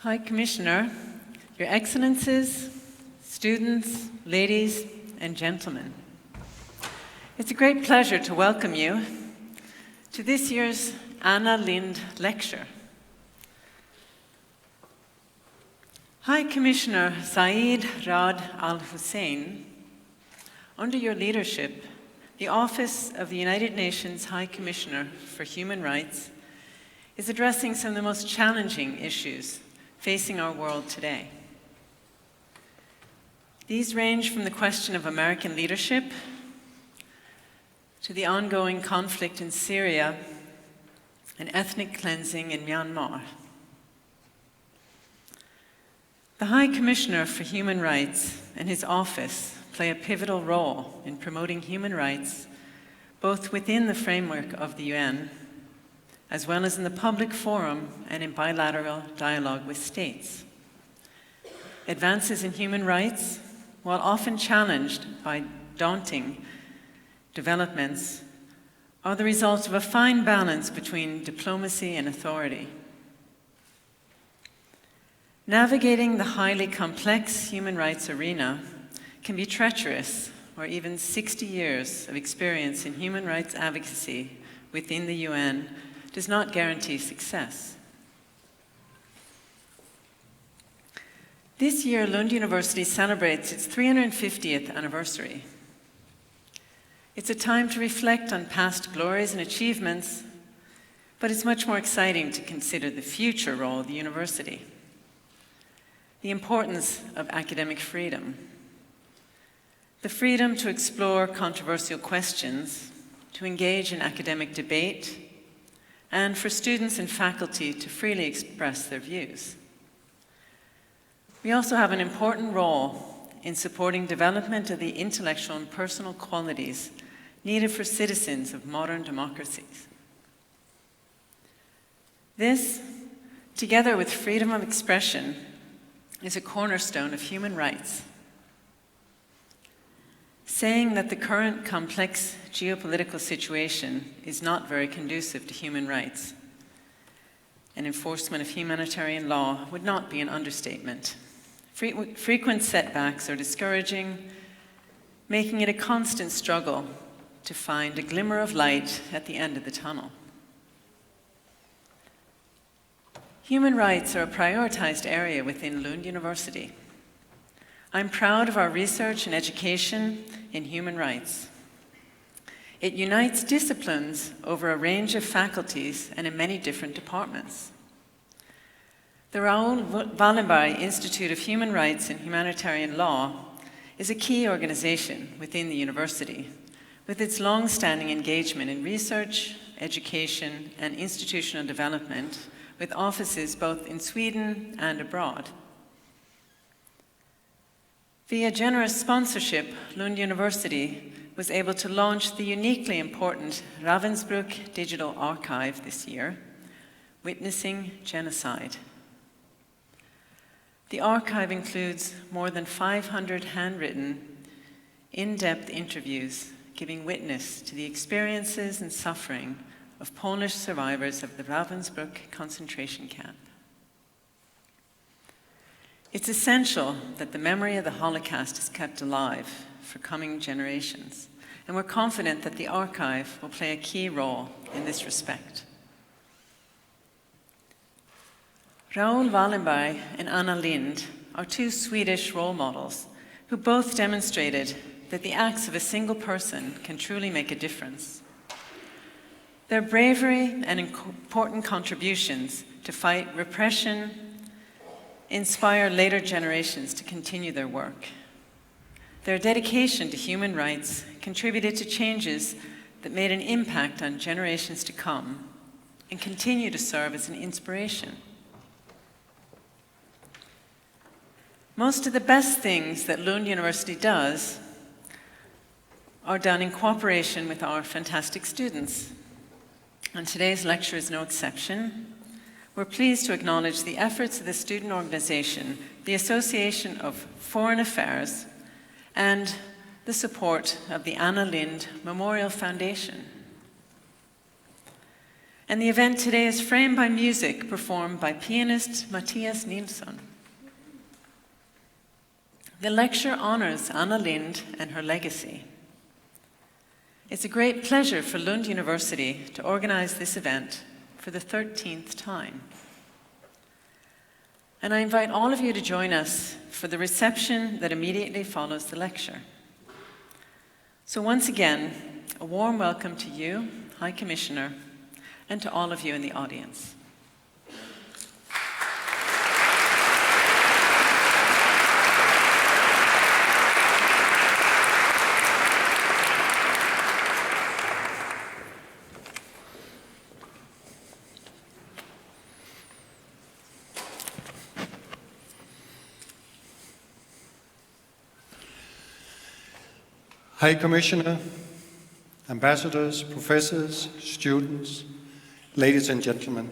High Commissioner, Your Excellencies, students, ladies, and gentlemen. It's a great pleasure to welcome you to this year's Anna Lindh Lecture. High Commissioner Zeid Ra'ad Al Hussein, under your leadership, the Office of the United Nations High Commissioner for Human Rights is addressing some of the most challenging issues facing our world today. These range from the question of American leadership to the ongoing conflict in Syria and ethnic cleansing in Myanmar. The High Commissioner for Human Rights and his office play a pivotal role in promoting human rights, both within the framework of the UN, as well as in the public forum and in bilateral dialogue with states. Advances in human rights, while often challenged by daunting developments, are the result of a fine balance between diplomacy and authority. Navigating the highly complex human rights arena can be treacherous, or even 60 years of experience in human rights advocacy within the UN does not guarantee success. This year, Lund University celebrates its 350th anniversary. It's a time to reflect on past glories and achievements, but it's much more exciting to consider the future role of the university. The importance of academic freedom. The freedom to explore controversial questions, to engage in academic debate, and for students and faculty to freely express their views. We also have an important role in supporting development of the intellectual and personal qualities needed for citizens of modern democracies. This, together with freedom of expression, is a cornerstone of human rights. Saying that the current complex geopolitical situation is not very conducive to human rights and enforcement of humanitarian law would not be an understatement. Frequent setbacks are discouraging, making it a constant struggle to find a glimmer of light at the end of the tunnel. Human rights are a prioritized area within Lund University. I'm proud of our research and education in human rights. It unites disciplines over a range of faculties and in many different departments. The Raoul Wallenberg Institute of Human Rights and Humanitarian Law is a key organization within the university, with its long-standing engagement in research, education, and institutional development, with offices both in Sweden and abroad. Via generous sponsorship, Lund University was able to launch the uniquely important Ravensbrck Digital Archive this year, Witnessing Genocide. The archive includes more than 500 handwritten, in-depth interviews giving witness to the experiences and suffering of Polish survivors of the Ravensbrck concentration camp. It's essential that the memory of the Holocaust is kept alive for coming generations, and we're confident that the archive will play a key role in this respect. Raoul Wallenberg and Anna Lindh are two Swedish role models who both demonstrated that the acts of a single person can truly make a difference. Their bravery and important contributions to fight repression inspire later generations to continue their work. Their dedication to human rights contributed to changes that made an impact on generations to come and continue to serve as an inspiration. Most of the best things that Lund University does are done in cooperation with our fantastic students. And today's lecture is no exception. We're pleased to acknowledge the efforts of the student organization, the Association of Foreign Affairs, and the support of the Anna Lindh Memorial Foundation. And the event today is framed by music performed by pianist Mattias Nilsson. The lecture honors Anna Lindh and her legacy. It's a great pleasure for Lund University to organize this event for the 13th time. And I invite all of you to join us for the reception that immediately follows the lecture. So once again, a warm welcome to you, High Commissioner, and to all of you in the audience. High Commissioner, ambassadors, professors, students, ladies and gentlemen.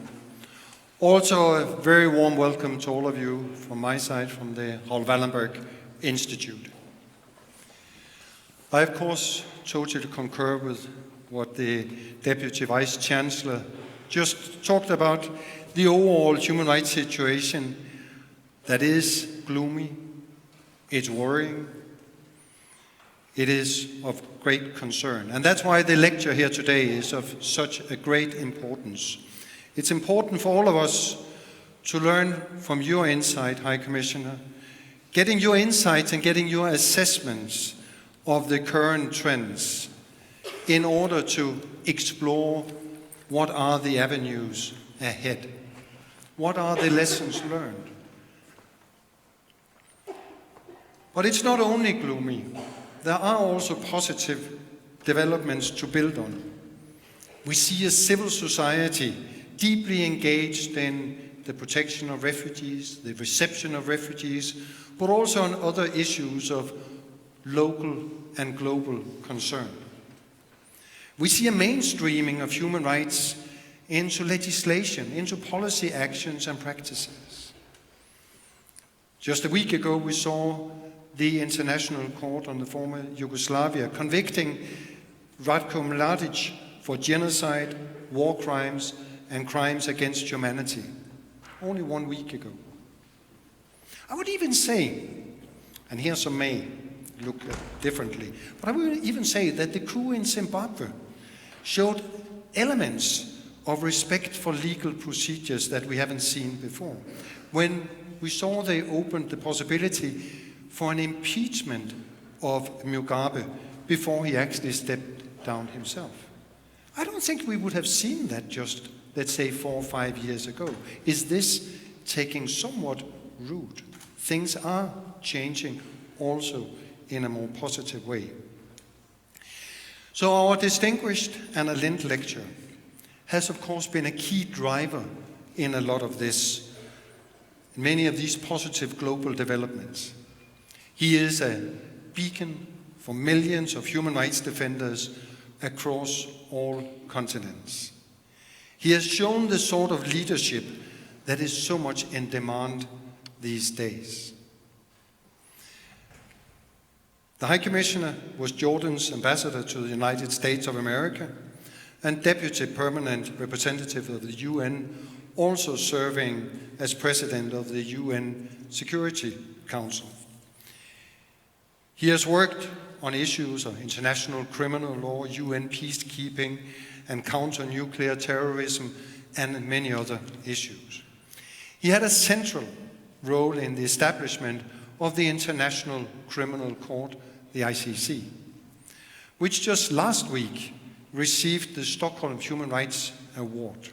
Also a very warm welcome to all of you from my side, from the Raoul Wallenberg Institute. I, of course, totally concur with what the Deputy Vice Chancellor just talked about, the overall human rights situation that is gloomy, it's worrying, it is of great concern. And that's why the lecture here today is of such a great importance. It's important for all of us to learn from your insight, High Commissioner, getting your insights and getting your assessments of the current trends in order to explore what are the avenues ahead. What are the lessons learned? But it's not only gloomy. There are also positive developments to build on. We see a civil society deeply engaged in the protection of refugees, the reception of refugees, but also on other issues of local and global concern. We see a mainstreaming of human rights into legislation, into policy actions and practices. Just a week ago, we saw the International Court on the former Yugoslavia convicting Ratko Mladic for genocide, war crimes, and crimes against humanity, only 1 week ago. I would even say, and here some may look differently, but I would even say that the coup in Zimbabwe showed elements of respect for legal procedures that we haven't seen before. When we saw they opened the possibility for an impeachment of Mugabe before he actually stepped down himself. I don't think we would have seen that just, let's say, 4 or 5 years ago. Is this taking somewhat root? Things are changing also in a more positive way. So our distinguished Anna Lindh Lecture has, of course, been a key driver in a lot of this, many of these positive global developments. He is a beacon for millions of human rights defenders across all continents. He has shown the sort of leadership that is so much in demand these days. The High Commissioner was Jordan's ambassador to the United States of America and Deputy Permanent Representative of the UN, also serving as President of the UN Security Council. He has worked on issues of international criminal law, UN peacekeeping, and counter-nuclear terrorism, and many other issues. He had a central role in the establishment of the International Criminal Court, the ICC, which just last week received the Stockholm Human Rights Award.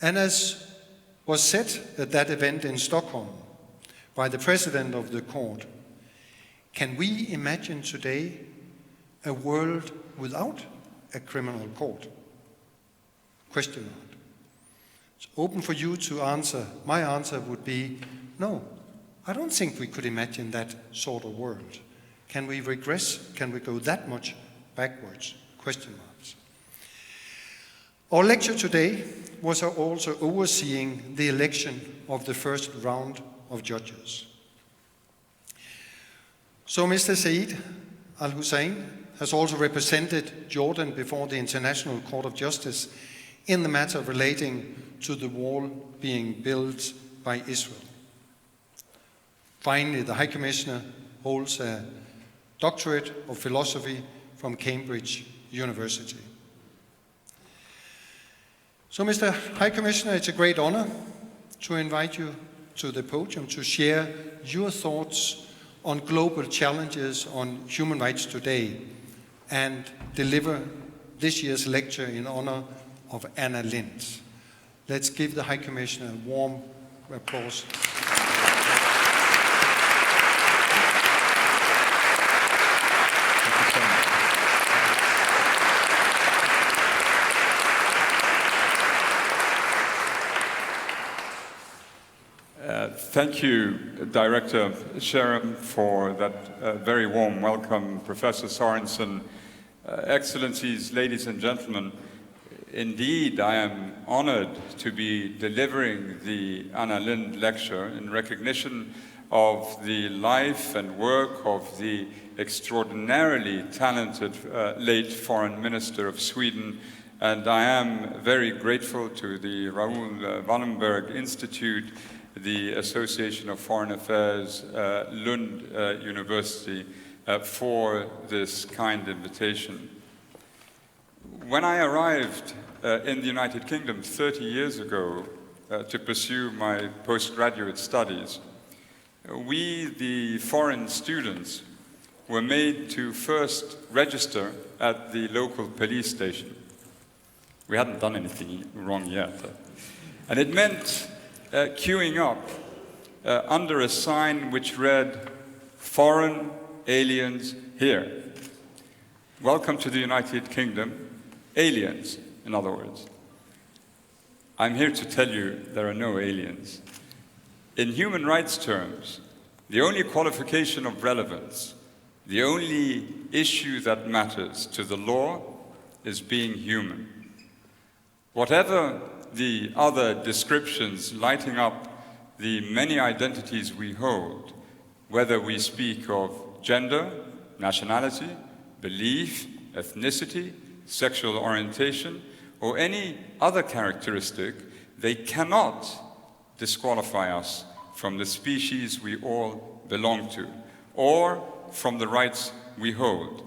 And as was said at that event in Stockholm by the president of the court, can we imagine today a world without a criminal court? Question mark. It's open for you to answer. My answer would be no. I don't think we could imagine that sort of world. Can we regress? Can we go that much backwards? Question marks. Our lecture today was also overseeing the election of the first round of judges. So Mr. Zeid Ra'ad Al Hussein has also represented Jordan before the International Court of Justice in the matter relating to the wall being built by Israel. Finally, the High Commissioner holds a doctorate of philosophy from Cambridge University. So, Mr. High Commissioner, it's a great honor to invite you to the podium to share your thoughts on global challenges on human rights today and deliver this year's lecture in honor of Anna Lindh. Let's give the High Commissioner a warm applause. Thank you, Director Sherem, for that very warm welcome. Professor Sorensen, Excellencies, ladies and gentlemen, indeed I am honored to be delivering the Anna Lindh Lecture in recognition of the life and work of the extraordinarily talented late Foreign Minister of Sweden, and I am very grateful to the Raoul Wallenberg Institute, the Association of Foreign Affairs, Lund University, for this kind invitation. When I arrived in the United Kingdom 30 years ago to pursue my postgraduate studies, we, the foreign students, were made to first register at the local police station. We hadn't done anything wrong yet. And it meant queuing up under a sign which read, "Foreign aliens here." Welcome to the United Kingdom, aliens, in other words. I'm here to tell you there are no aliens. In human rights terms, the only qualification of relevance, the only issue that matters to the law is being human. Whatever the other descriptions lighting up the many identities we hold, whether we speak of gender, nationality, belief, ethnicity, sexual orientation, or any other characteristic, they cannot disqualify us from the species we all belong to, or from the rights we hold.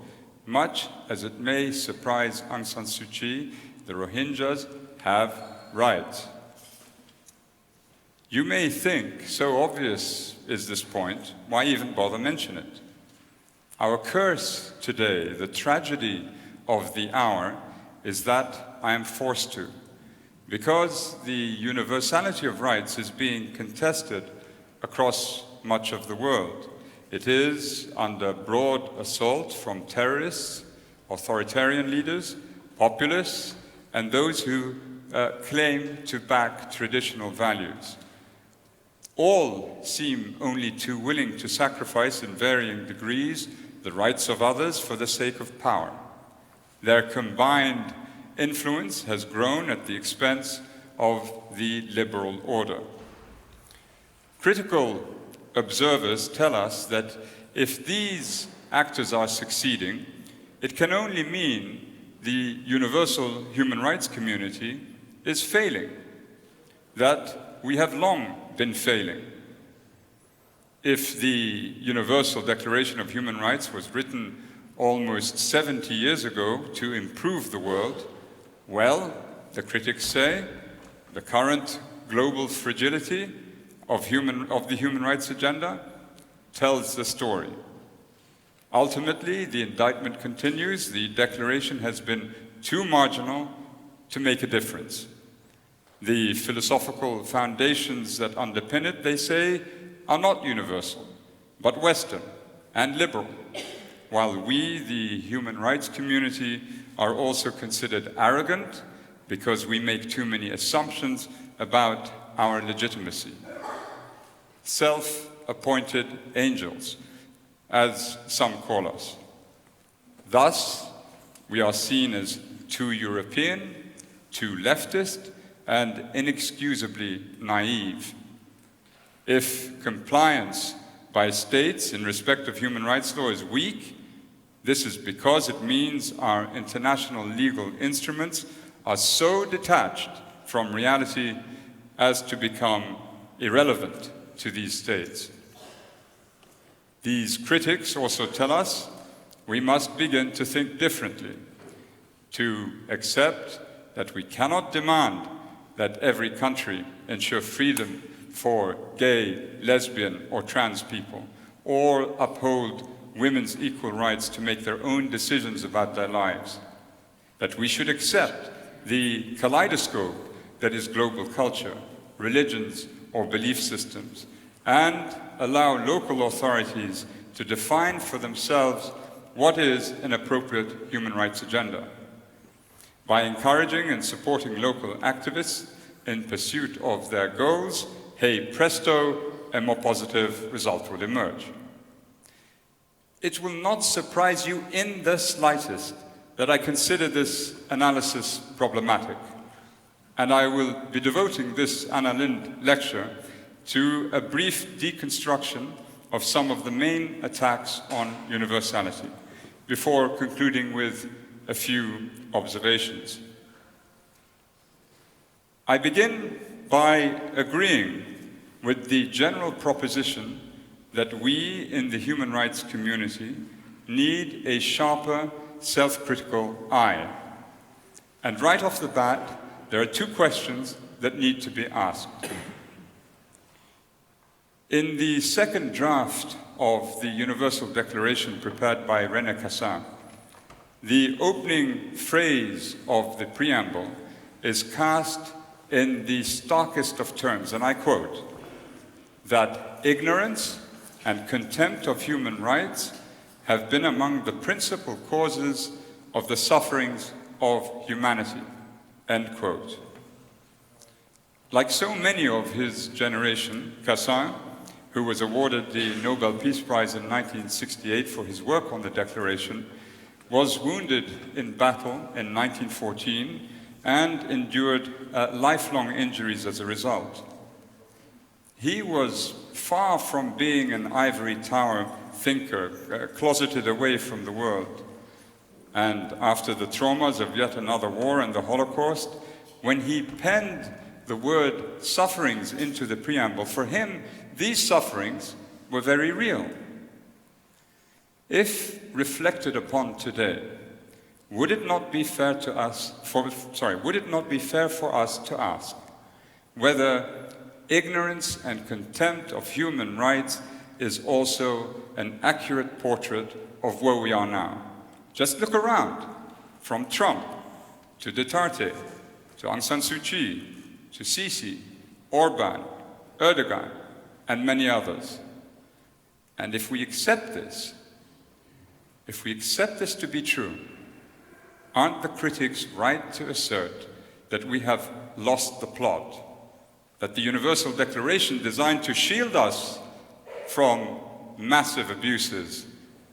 Much as it may surprise Aung San Suu Kyi, the Rohingyas have rights. You may think, so obvious is this point, why even bother mention it? Our curse today, the tragedy of the hour, is that I am forced to, because the universality of rights is being contested across much of the world. It is under broad assault from terrorists, authoritarian leaders, populists, and those who claim to back traditional values. All seem only too willing to sacrifice in varying degrees the rights of others for the sake of power. Their combined influence has grown at the expense of the liberal order. Critical observers tell us that if these actors are succeeding, it can only mean the universal human rights community is failing, that we have long been failing. If the Universal Declaration of Human Rights was written almost 70 years ago to improve the world, well, the critics say, the current global fragility of the human rights agenda tells the story. Ultimately, the indictment continues, the declaration has been too marginal to make a difference. The philosophical foundations that underpin it, they say, are not universal, but Western and liberal, while we, the human rights community, are also considered arrogant because we make too many assumptions about our legitimacy. Self-appointed angels, as some call us. Thus, we are seen as too European, too leftist, and inexcusably naive. If compliance by states in respect of human rights law is weak, this is because it means our international legal instruments are so detached from reality as to become irrelevant to these states. These critics also tell us we must begin to think differently, to accept that we cannot demand that every country ensure freedom for gay, lesbian, or trans people, or uphold women's equal rights to make their own decisions about their lives. That we should accept the kaleidoscope that is global culture, religions, or belief systems, and allow local authorities to define for themselves what is an appropriate human rights agenda. By encouraging and supporting local activists in pursuit of their goals, hey presto, a more positive result will emerge. It will not surprise you in the slightest that I consider this analysis problematic, and I will be devoting this Anna Lindh lecture to a brief deconstruction of some of the main attacks on universality, before concluding with a few observations. I begin by agreeing with the general proposition that we in the human rights community need a sharper, self-critical eye. And right off the bat, there are two questions that need to be asked. In the second draft of the Universal Declaration prepared by René Cassin, the opening phrase of the preamble is cast in the starkest of terms, and I quote, that ignorance and contempt of human rights have been among the principal causes of the sufferings of humanity, end quote. Like so many of his generation, Cassin, who was awarded the Nobel Peace Prize in 1968 for his work on the Declaration, was wounded in battle in 1914 and endured lifelong injuries as a result. He was far from being an ivory tower thinker, closeted away from the world. And after the traumas of yet another war and the Holocaust, when he penned the word sufferings into the preamble, for him, these sufferings were very real. If reflected upon today, would it not be fair for us to ask whether ignorance and contempt of human rights is also an accurate portrait of where we are now? Just look around, from Trump to Duterte, to Aung San Suu Kyi, to Sisi, Orban, Erdogan, and many others. And if we accept this to be true, aren't the critics right to assert that we have lost the plot? That the Universal Declaration, designed to shield us from massive abuses,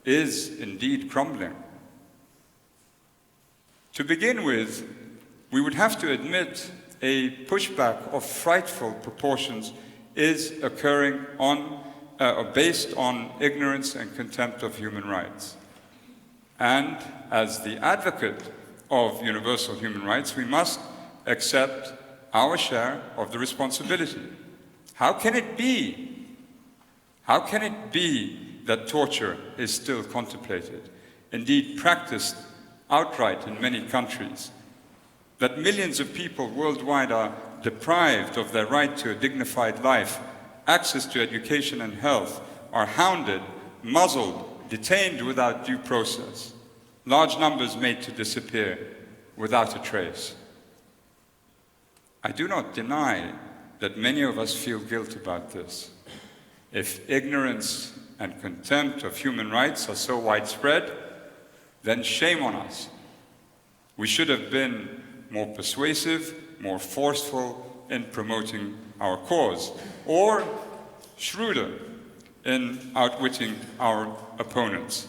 is indeed crumbling? To begin with, we would have to admit a pushback of frightful proportions is occurring based on ignorance and contempt of human rights. And as the advocate of universal human rights, we must accept our share of the responsibility. How can it be that torture is still contemplated, indeed practiced outright in many countries, that millions of people worldwide are deprived of their right to a dignified life, access to education and health, are hounded, muzzled, detained without due process, large numbers made to disappear without a trace? I do not deny that many of us feel guilt about this. If ignorance and contempt of human rights are so widespread, then shame on us. We should have been more persuasive, more forceful in promoting our cause, or shrewder in outwitting our opponents.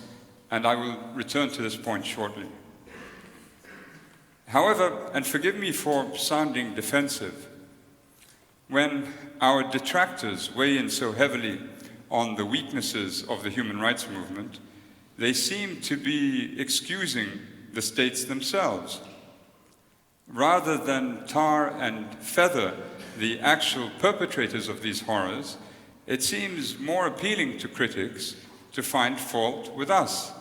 And I will return to this point shortly. However, and forgive me for sounding defensive, when our detractors weigh in so heavily on the weaknesses of the human rights movement, they seem to be excusing the states themselves. rather than tar and feather the actual perpetrators of these horrors, it seems more appealing to critics to find fault with us,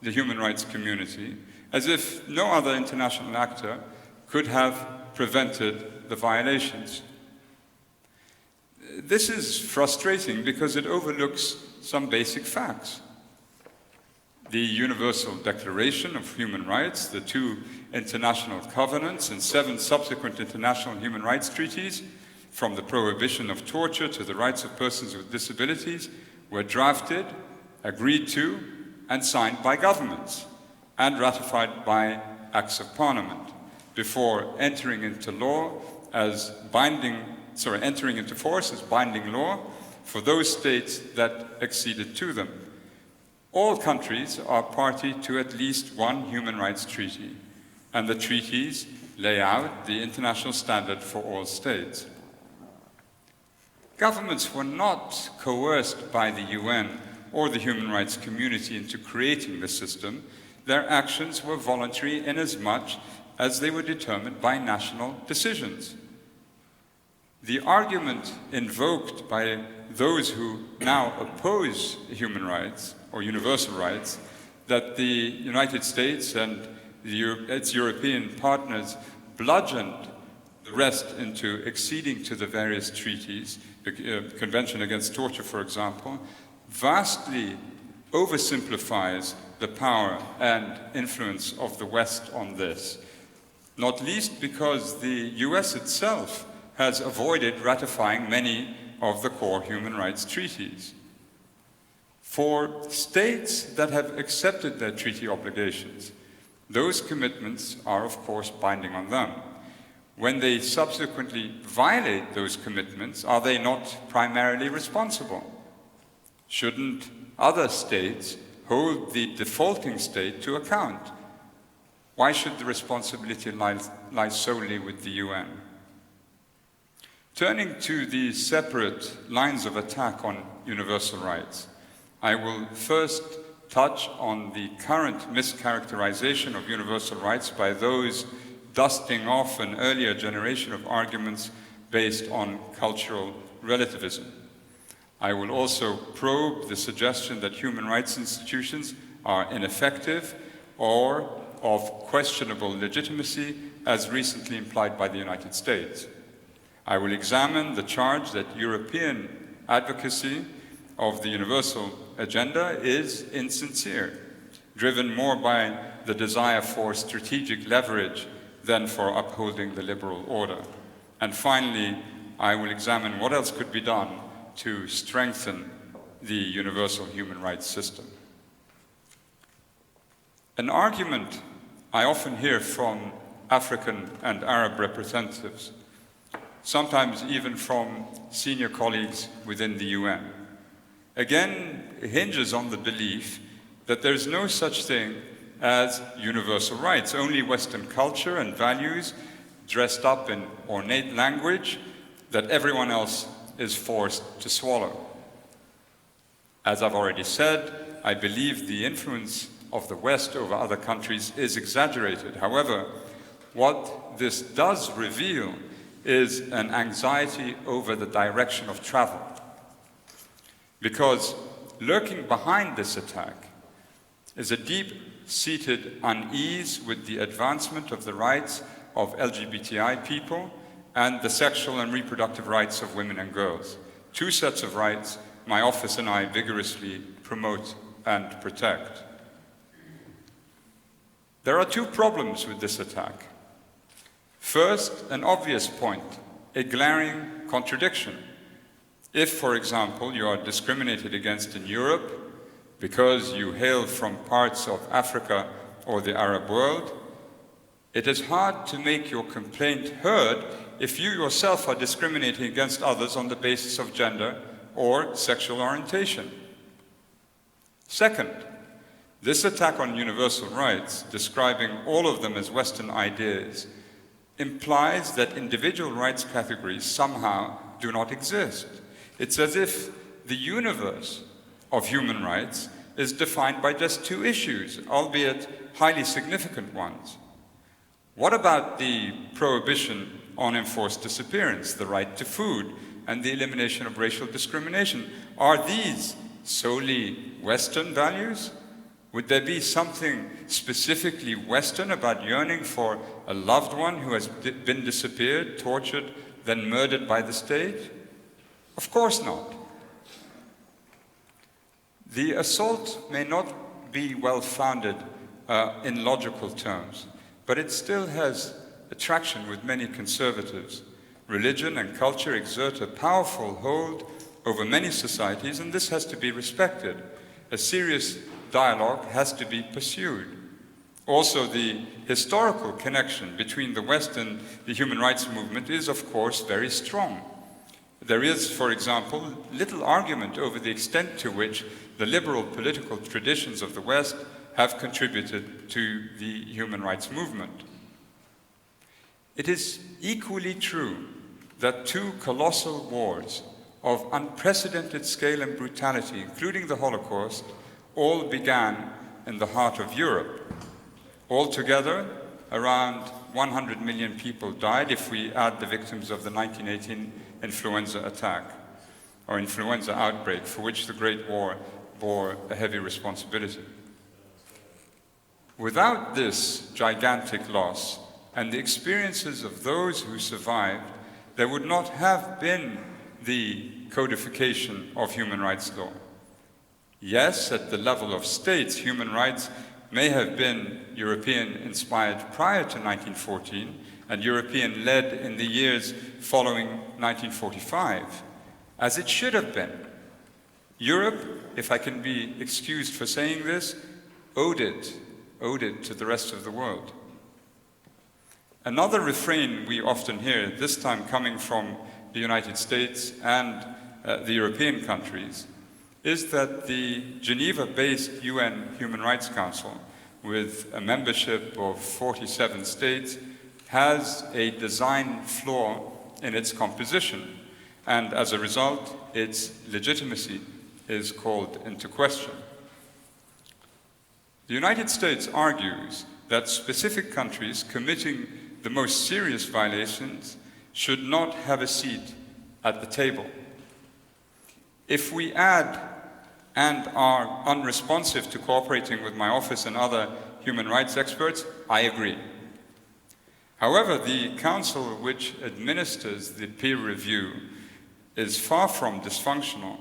the human rights community, as if no other international actor could have prevented the violations. This is frustrating because it overlooks some basic facts. The Universal Declaration of Human Rights, the 2 international covenants, and 7 subsequent international human rights treaties, from the prohibition of torture to the rights of persons with disabilities, were drafted, agreed to, and signed by governments, and ratified by Acts of Parliament, before entering into force as binding law for those states that acceded to them. All countries are party to at least one human rights treaty, and the treaties lay out the international standard for all states. Governments were not coerced by the UN or the human rights community into creating the system. Their actions were voluntary inasmuch as they were determined by national decisions. The argument invoked by those who now oppose human rights or universal rights, that the United States and its European partners bludgeoned the rest into acceding to the various treaties, the Convention Against Torture, for example, vastly oversimplifies the power and influence of the West on this, not least because the US itself has avoided ratifying many of the core human rights treaties. For states that have accepted their treaty obligations, those commitments are, of course, binding on them. When they subsequently violate those commitments, are they not primarily responsible? Shouldn't other states hold the defaulting state to account? Why should the responsibility lie solely with the UN? Turning to the separate lines of attack on universal rights, I will first touch on the current mischaracterization of universal rights by those dusting off an earlier generation of arguments based on cultural relativism. I will also probe the suggestion that human rights institutions are ineffective or of questionable legitimacy, as recently implied by the United States. I will examine the charge that European advocacy of the universal agenda is insincere, driven more by the desire for strategic leverage than for upholding the liberal order. And finally, I will examine what else could be done to strengthen the universal human rights system. An argument I often hear from African and Arab representatives, sometimes even from senior colleagues within the UN, again hinges on the belief that there is no such thing as universal rights, only Western culture and values dressed up in ornate language that everyone else is forced to swallow. As I've already said, I believe the influence of the West over other countries is exaggerated. However, what this does reveal is an anxiety over the direction of travel. Because lurking behind this attack is a deep-seated unease with the advancement of the rights of LGBTI people and the sexual and reproductive rights of women and girls. Two sets of rights my office and I vigorously promote and protect. There are two problems with this attack. First, an obvious point, a glaring contradiction. If, for example, you are discriminated against in Europe because you hail from parts of Africa or the Arab world, it is hard to make your complaint heard if you yourself are discriminating against others on the basis of gender or sexual orientation. Second, this attack on universal rights, describing all of them as Western ideas, implies that individual rights categories somehow do not exist. It's as if the universe of human rights is defined by just two issues, albeit highly significant ones. What about the prohibition on enforced disappearance, the right to food, and the elimination of racial discrimination? Are these solely Western values? Would there be something specifically Western about yearning for a loved one who has been disappeared, tortured, then murdered by the state? Of course not. The assault may not be well-founded in logical terms, but it still has attraction with many conservatives. Religion and culture exert a powerful hold over many societies, and this has to be respected. A serious dialogue has to be pursued. Also, the historical connection between the West and the human rights movement is, of course, very strong. There is, for example, little argument over the extent to which the liberal political traditions of the West have contributed to the human rights movement. It is equally true that two colossal wars of unprecedented scale and brutality, including the Holocaust, all began in the heart of Europe. Altogether, around 100 million people died if we add the victims of the 1918 influenza attack, or influenza outbreak, for which the Great War bore a heavy responsibility. Without this gigantic loss and the experiences of those who survived, there would not have been the codification of human rights law. Yes, at the level of states, human rights may have been European-inspired prior to 1914 and European-led in the years following 1945, as it should have been. Europe, if I can be excused for saying this, owed it to the rest of the world. Another refrain we often hear, this time coming from the United States and the European countries, is that the Geneva-based UN Human Rights Council, with a membership of 47 states, has a design flaw in its composition, and as a result, its legitimacy is called into question. The United States argues that specific countries committing the most serious violations should not have a seat at the table. If we add and are unresponsive to cooperating with my office and other human rights experts, I agree. However, the council which administers the peer review is far from dysfunctional,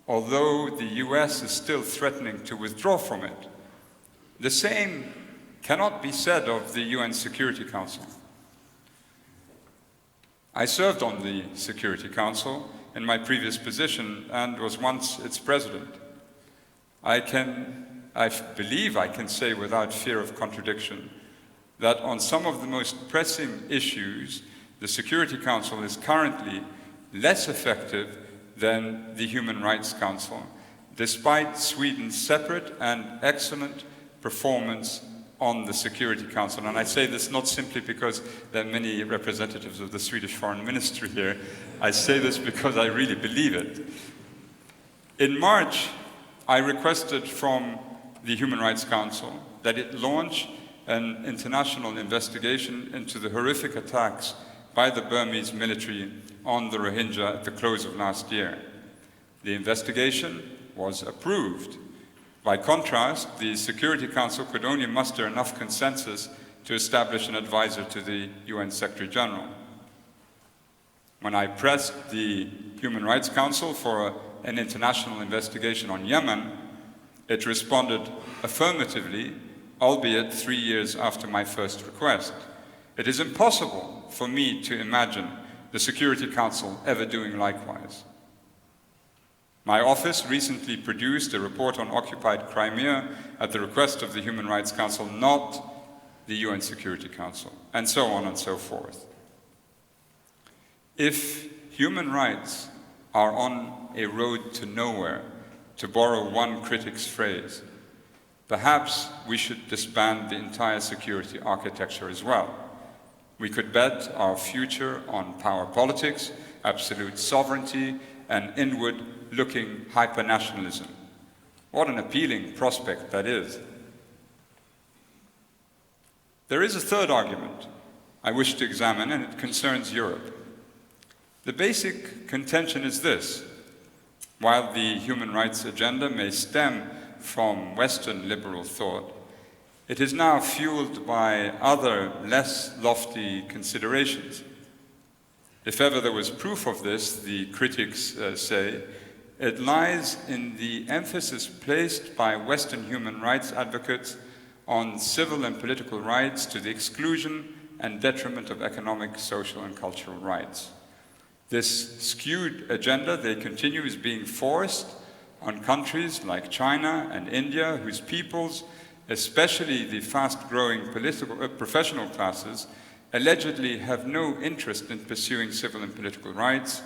although the US is still threatening to withdraw from it. The same cannot be said of the UN Security Council. I served on the Security Council in my previous position and was once its president. I believe I can say without fear of contradiction that on some of the most pressing issues, the Security Council is currently less effective than the Human Rights Council, despite Sweden's separate and excellent performance on the Security Council. And I say this not simply because there are many representatives of the Swedish Foreign Ministry here. I say this because I really believe it. In March, I requested from the Human Rights Council that it launch an international investigation into the horrific attacks by the Burmese military on the Rohingya at the close of last year. The investigation was approved. By contrast, the Security Council could only muster enough consensus to establish an advisor to the UN Secretary General. When I pressed the Human Rights Council for an international investigation on Yemen, it responded affirmatively, albeit 3 years after my first request. It is impossible for me to imagine the Security Council ever doing likewise. My office recently produced a report on occupied Crimea at the request of the Human Rights Council, not the UN Security Council, and so on and so forth. If human rights are on a road to nowhere, to borrow one critic's phrase, perhaps we should disband the entire security architecture as well. We could bet our future on power politics, absolute sovereignty, and inward-looking hyper-nationalism. What an appealing prospect that is. There is a third argument I wish to examine, and it concerns Europe. The basic contention is this: while the human rights agenda may stem from Western liberal thought, it is now fueled by other, less lofty considerations. If ever there was proof of this, the critics say, it lies in the emphasis placed by Western human rights advocates on civil and political rights to the exclusion and detriment of economic, social, and cultural rights. This skewed agenda, they continue, is being forced on countries like China and India, whose peoples, especially the fast-growing professional classes, allegedly have no interest in pursuing civil and political rights.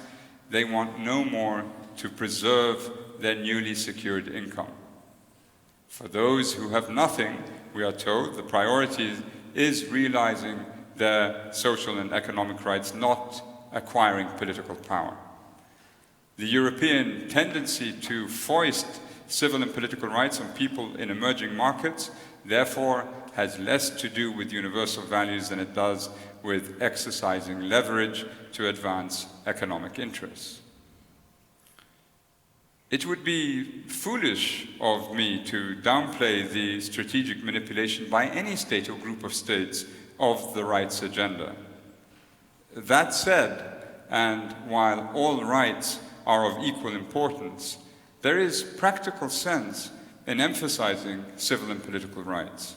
They want no more to preserve their newly secured income. For those who have nothing, we are told, the priority is realizing their social and economic rights, not acquiring political power. The European tendency to foist civil and political rights on people in emerging markets, therefore, has less to do with universal values than it does with exercising leverage to advance economic interests. It would be foolish of me to downplay the strategic manipulation by any state or group of states of the rights agenda. That said, and while all rights are of equal importance, there is practical sense in emphasizing civil and political rights.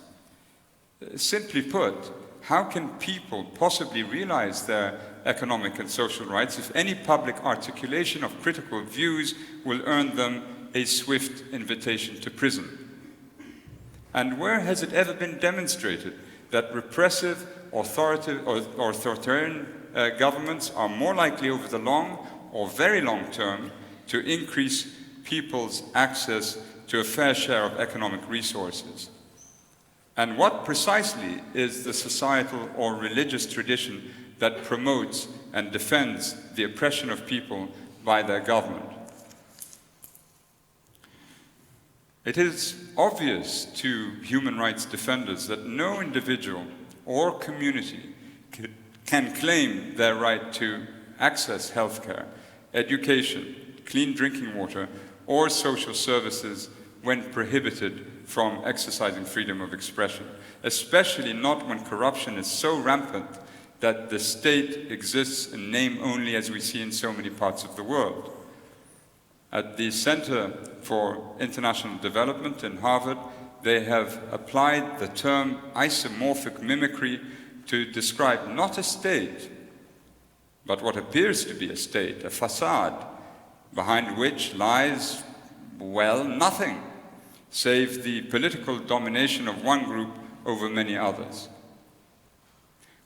Simply put, how can people possibly realize their economic and social rights if any public articulation of critical views will earn them a swift invitation to prison? And where has it ever been demonstrated that repressive, authoritarian governments are more likely over the long or very long term to increase people's access to a fair share of economic resources? And what precisely is the societal or religious tradition that promotes and defends the oppression of people by their government? It is obvious to human rights defenders that no individual or community can claim their right to access healthcare, education, clean drinking water, or social services when prohibited from exercising freedom of expression, especially not when corruption is so rampant that the state exists in name only, as we see in so many parts of the world. At the Center for International Development in Harvard, they have applied the term isomorphic mimicry to describe not a state, but what appears to be a state, a facade, behind which lies, well, nothing, save the political domination of one group over many others.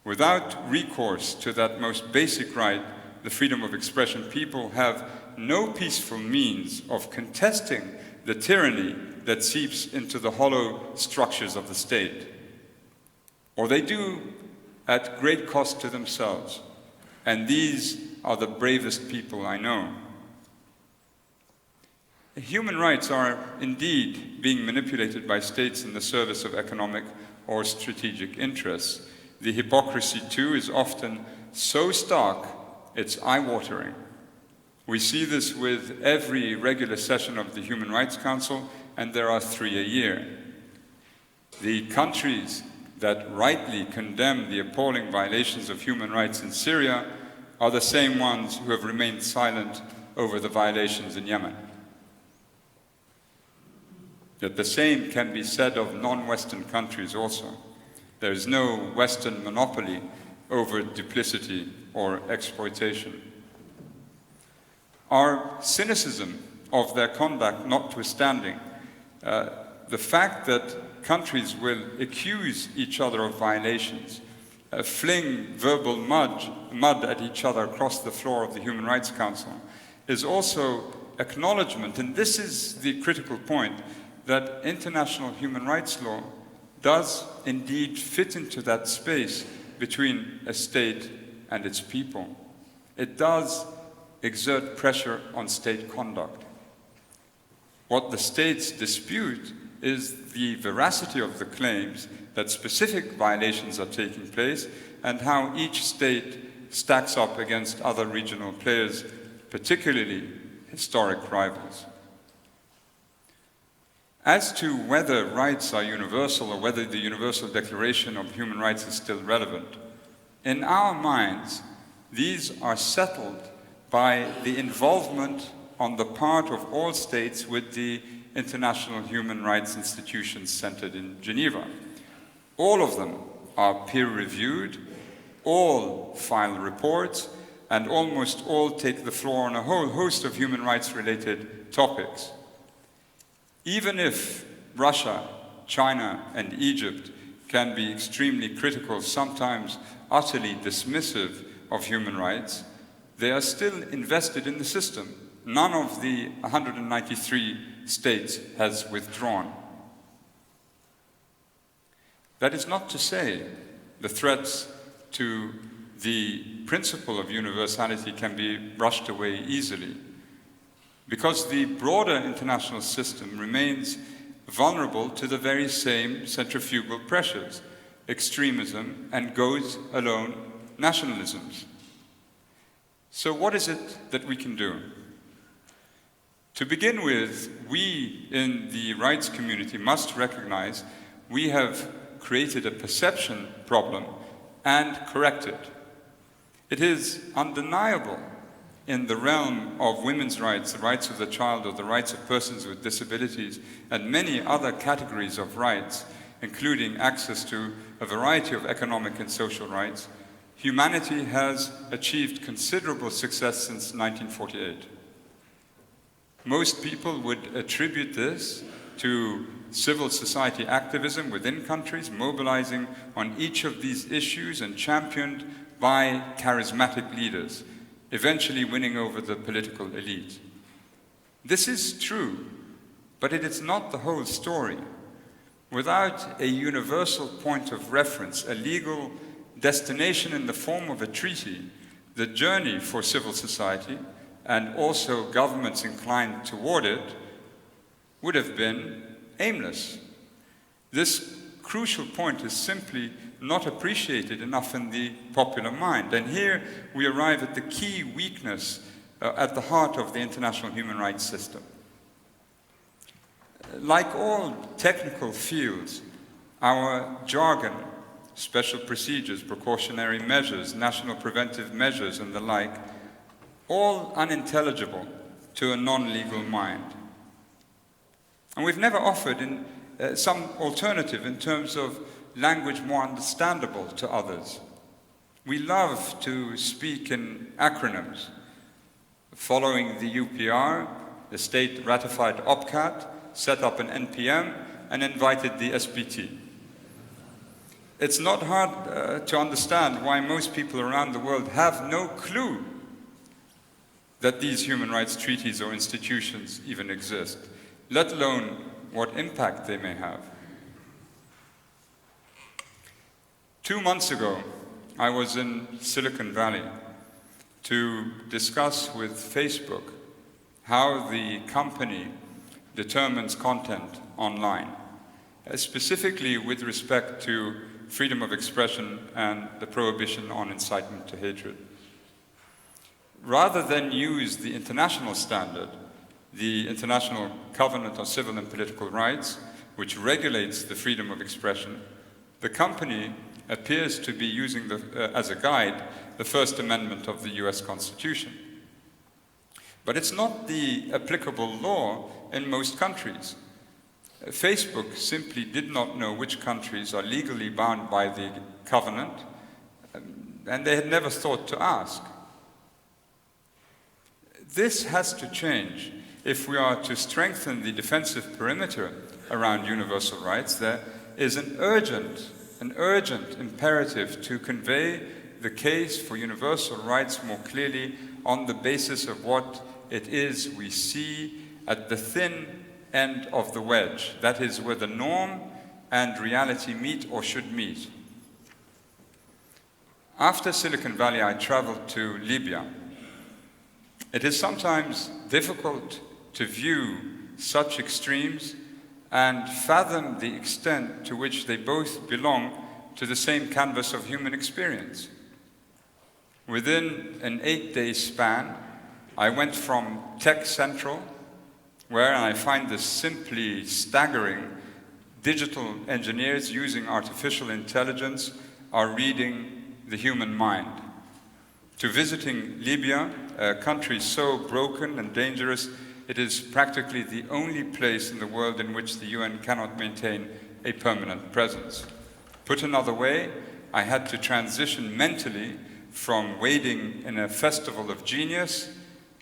Without recourse to that most basic right, the freedom of expression, people have no peaceful means of contesting the tyranny that seeps into the hollow structures of the state. Or they do at great cost to themselves, and these are the bravest people I know. Human rights are indeed being manipulated by states in the service of economic or strategic interests. The hypocrisy, too, is often so stark, it's eye-watering. We see this with every regular session of the Human Rights Council, and there are 3 a year. The countries that rightly condemn the appalling violations of human rights in Syria are the same ones who have remained silent over the violations in Yemen. Yet the same can be said of non-Western countries also. There is no Western monopoly over duplicity or exploitation. Our cynicism of their conduct notwithstanding, the fact that countries will accuse each other of violations, fling verbal mud at each other across the floor of the Human Rights Council, is also acknowledgement, and this is the critical point, that international human rights law does indeed fit into that space between a state and its people. It does exert pressure on state conduct. What the states dispute is the veracity of the claims that specific violations are taking place and how each state stacks up against other regional players, particularly historic rivals. As to whether rights are universal or whether the Universal Declaration of Human Rights is still relevant, in our minds, these are settled by the involvement on the part of all states with the international human rights institutions centered in Geneva. All of them are peer-reviewed, all file reports, and almost all take the floor on a whole host of human rights-related topics. Even if Russia, China, and Egypt can be extremely critical, sometimes utterly dismissive of human rights, they are still invested in the system. None of the 193 states has withdrawn. That is not to say the threats to the principle of universality can be brushed away easily, because the broader international system remains vulnerable to the very same centrifugal pressures, extremism and goes-alone nationalisms. So what is it that we can do? To begin with, we in the rights community must recognize we have created a perception problem and correct it. It is undeniable in the realm of women's rights, the rights of the child, or the rights of persons with disabilities, and many other categories of rights, including access to a variety of economic and social rights, humanity has achieved considerable success since 1948. Most people would attribute this to civil society activism within countries, mobilizing on each of these issues and championed by charismatic leaders, eventually winning over the political elite. This is true, but it is not the whole story. Without a universal point of reference, a legal destination in the form of a treaty, the journey for civil society, and also governments inclined toward it, would have been aimless. This crucial point is simply not appreciated enough in the popular mind. And here we arrive at the key weakness at the heart of the international human rights system. Like all technical fields, our jargon, special procedures, precautionary measures, national preventive measures, and the like, all unintelligible to a non-legal mind. And we've never offered some alternative in terms of language more understandable to others. We love to speak in acronyms. Following the UPR, the state ratified OPCAT, set up an NPM, and invited the SPT. It's not hard to understand why most people around the world have no clue that these human rights treaties or institutions even exist, let alone what impact they may have. 2 months ago, I was in Silicon Valley to discuss with Facebook how the company determines content online, specifically with respect to freedom of expression and the prohibition on incitement to hatred. Rather than use the international standard, the International Covenant on Civil and Political Rights, which regulates the freedom of expression, the company appears to be using as a guide the First Amendment of the US Constitution. But it's not the applicable law in most countries. Facebook simply did not know which countries are legally bound by the covenant, and they had never thought to ask. This has to change if we are to strengthen the defensive perimeter around universal rights. There is an urgent imperative to convey the case for universal rights more clearly on the basis of what it is we see at the thin end of the wedge, that is, where the norm and reality meet or should meet. After Silicon Valley, I traveled to Libya. It is sometimes difficult to view such extremes and fathom the extent to which they both belong to the same canvas of human experience. Within an 8-day span, I went from Tech Central, where I find this simply staggering, digital engineers using artificial intelligence are reading the human mind, to visiting Libya, a country so broken and dangerous, it is practically the only place in the world in which the UN cannot maintain a permanent presence. Put another way, I had to transition mentally from wading in a festival of genius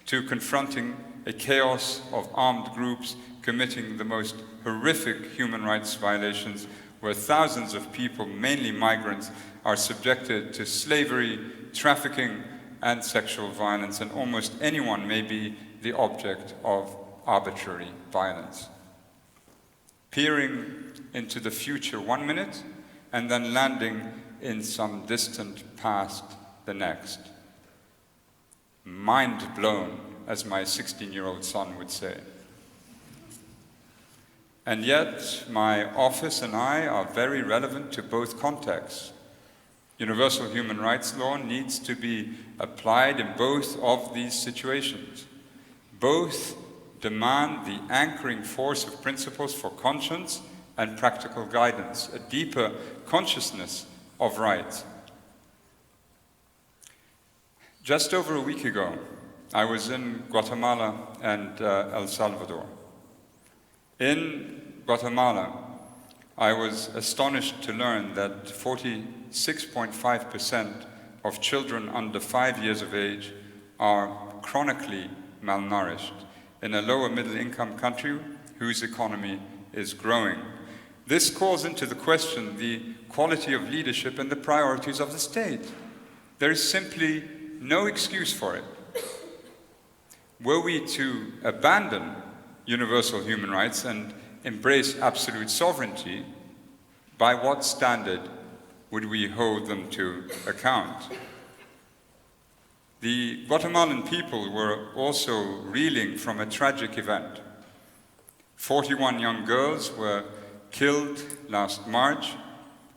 to confronting a chaos of armed groups committing the most horrific human rights violations, where thousands of people, mainly migrants, are subjected to slavery, trafficking, and sexual violence, and almost anyone may be the object of arbitrary violence. Peering into the future 1 minute, and then landing in some distant past the next. Mind blown, as my 16-year-old son would say. And yet, my office and I are very relevant to both contexts. Universal human rights law needs to be applied in both of these situations. Both demand the anchoring force of principles for conscience and practical guidance, a deeper consciousness of rights. Just over a week ago, I was in Guatemala and El Salvador. In Guatemala, I was astonished to learn that 46.5% of children under 5 years of age are chronically malnourished in a lower middle income country whose economy is growing. This calls into the question the quality of leadership and the priorities of the state. There is simply no excuse for it. Were we to abandon universal human rights and embrace absolute sovereignty, by what standard would we hold them to account? The Guatemalan people were also reeling from a tragic event. 41 young girls were killed last March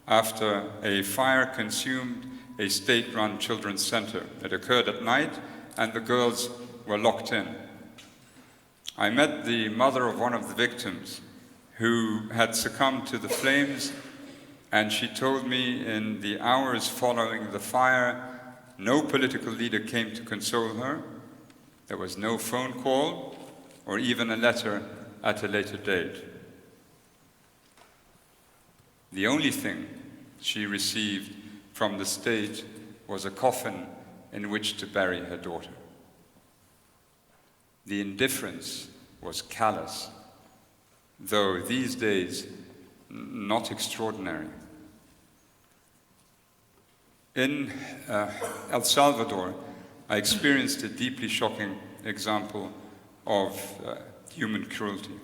after a fire consumed a state-run children's center. It occurred at night, and the girls were locked in. I met the mother of one of the victims who had succumbed to the flames, and she told me in the hours following the fire, no political leader came to console her. There was no phone call or even a letter at a later date. The only thing she received from the state was a coffin in which to bury her daughter. The indifference was callous, though these days not extraordinary. In El Salvador, I experienced a deeply shocking example of human cruelty.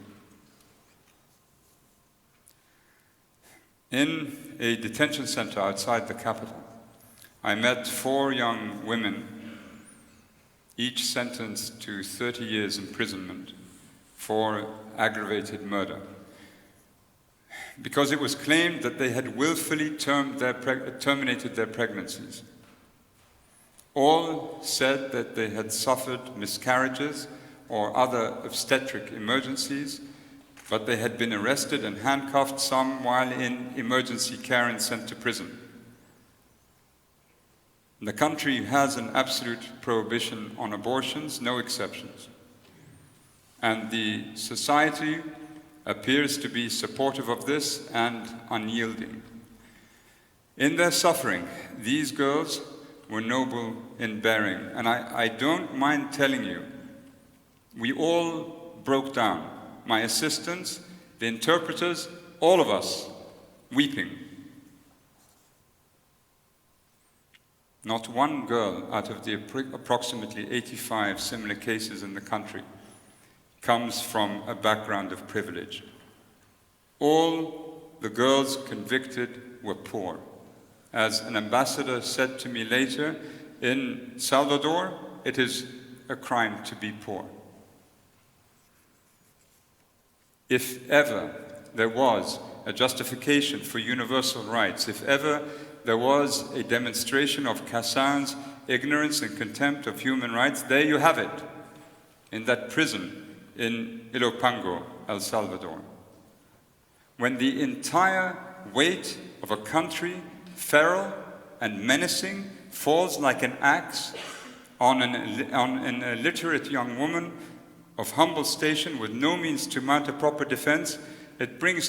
In a detention center outside the capital, I met 4 young women, each sentenced to 30 years imprisonment for aggravated murder, because it was claimed that they had willfully terminated their pregnancies. All said that they had suffered miscarriages or other obstetric emergencies, but they had been arrested and handcuffed, some while in emergency care and sent to prison. The country has an absolute prohibition on abortions, no exceptions. And the society appears to be supportive of this and unyielding. In their suffering, these girls were noble in bearing. And I don't mind telling you, we all broke down. My assistants, the interpreters, all of us weeping. Not one girl out of the approximately 85 similar cases in the country comes from a background of privilege. All the girls convicted were poor. As an ambassador said to me later, in Salvador, it is a crime to be poor. If ever there was a justification for universal rights, if ever there was a demonstration of Cassin's ignorance and contempt of human rights, there you have it, in that prison in Ilopango, El Salvador. When the entire weight of a country, feral and menacing, falls like an axe on an illiterate young woman of humble station with no means to mount a proper defense, it brings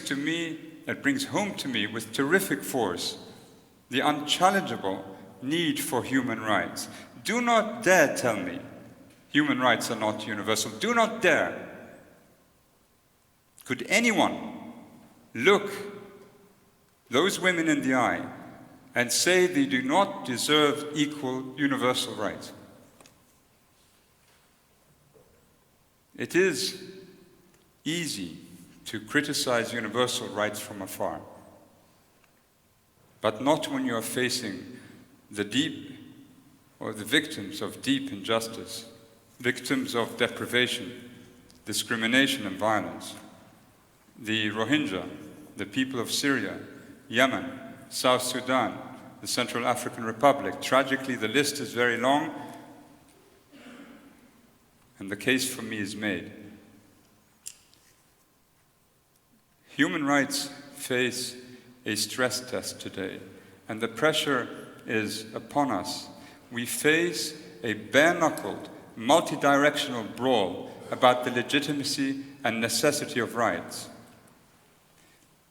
home to me with terrific force the unchallengeable need for human rights. Do not dare tell me human rights are not universal. Do not dare. Could anyone look those women in the eye and say they do not deserve equal universal rights? It is easy to criticize universal rights from afar, but not when you are facing the victims of deep injustice, victims of deprivation, discrimination and violence. The Rohingya, the people of Syria, Yemen, South Sudan, the Central African Republic. Tragically, the list is very long, and the case for me is made. Human rights face a stress test today, and the pressure is upon us. We face a bare-knuckled, multi-directional brawl about the legitimacy and necessity of rights.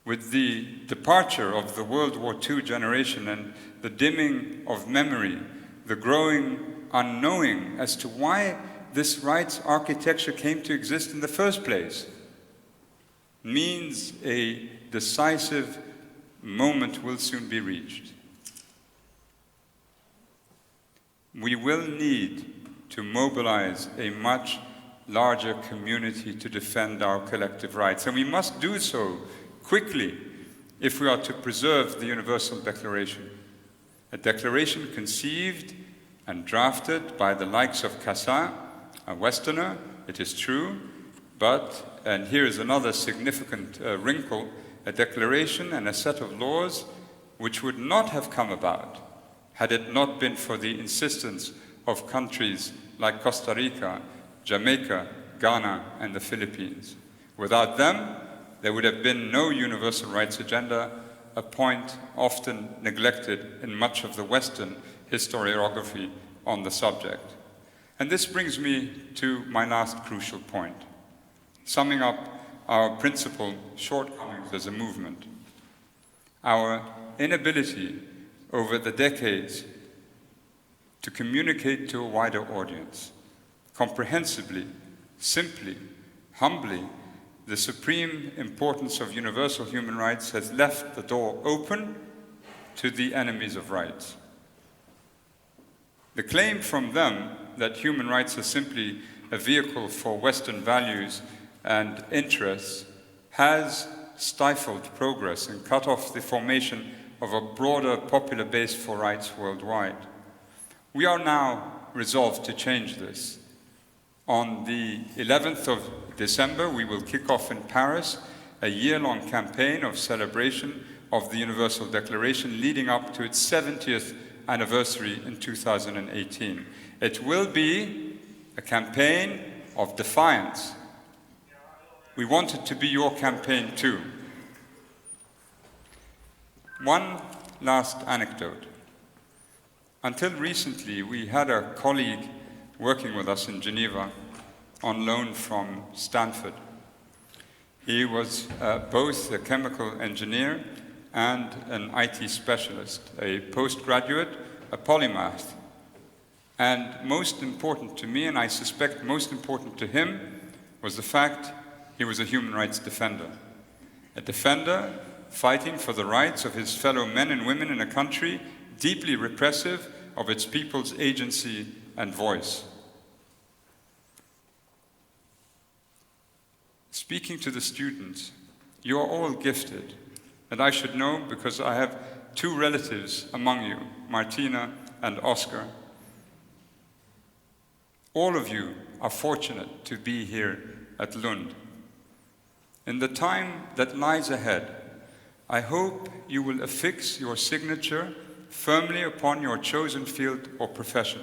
With the departure of the World War II generation and the dimming of memory, the growing unknowing as to why this rights architecture came to exist in the first place, means a decisive moment will soon be reached. We will need to mobilize a much larger community to defend our collective rights, and we must do so quickly if we are to preserve the Universal Declaration, a declaration conceived and drafted by the likes of Cassin, a Westerner, it is true, but, and here is another significant wrinkle, a declaration and a set of laws which would not have come about had it not been for the insistence of countries like Costa Rica, Jamaica, Ghana, and the Philippines. Without them, there would have been no universal rights agenda, a point often neglected in much of the Western historiography on the subject. And this brings me to my last crucial point, summing up our principal shortcomings as a movement. Our inability over the decades to communicate to a wider audience, comprehensively, simply, humbly, the supreme importance of universal human rights has left the door open to the enemies of rights. The claim from them that human rights are simply a vehicle for Western values and interests has stifled progress and cut off the formation of a broader popular base for rights worldwide. We are now resolved to change this. On the 11th of December, we will kick off in Paris a year-long campaign of celebration of the Universal Declaration leading up to its 70th anniversary in 2018. It will be a campaign of defiance. We want it to be your campaign too. One last anecdote. Until recently, we had a colleague working with us in Geneva on loan from Stanford. He was both a chemical engineer and an IT specialist, a postgraduate, a polymath. And most important to me, and I suspect most important to him, was the fact he was a human rights defender. A defender fighting for the rights of his fellow men and women in a country deeply repressive of its people's agency and voice. Speaking to the students, you are all gifted, and I should know because I have two relatives among you, Martina and Oscar. All of you are fortunate to be here at Lund. In the time that lies ahead, I hope you will affix your signature firmly upon your chosen field or profession.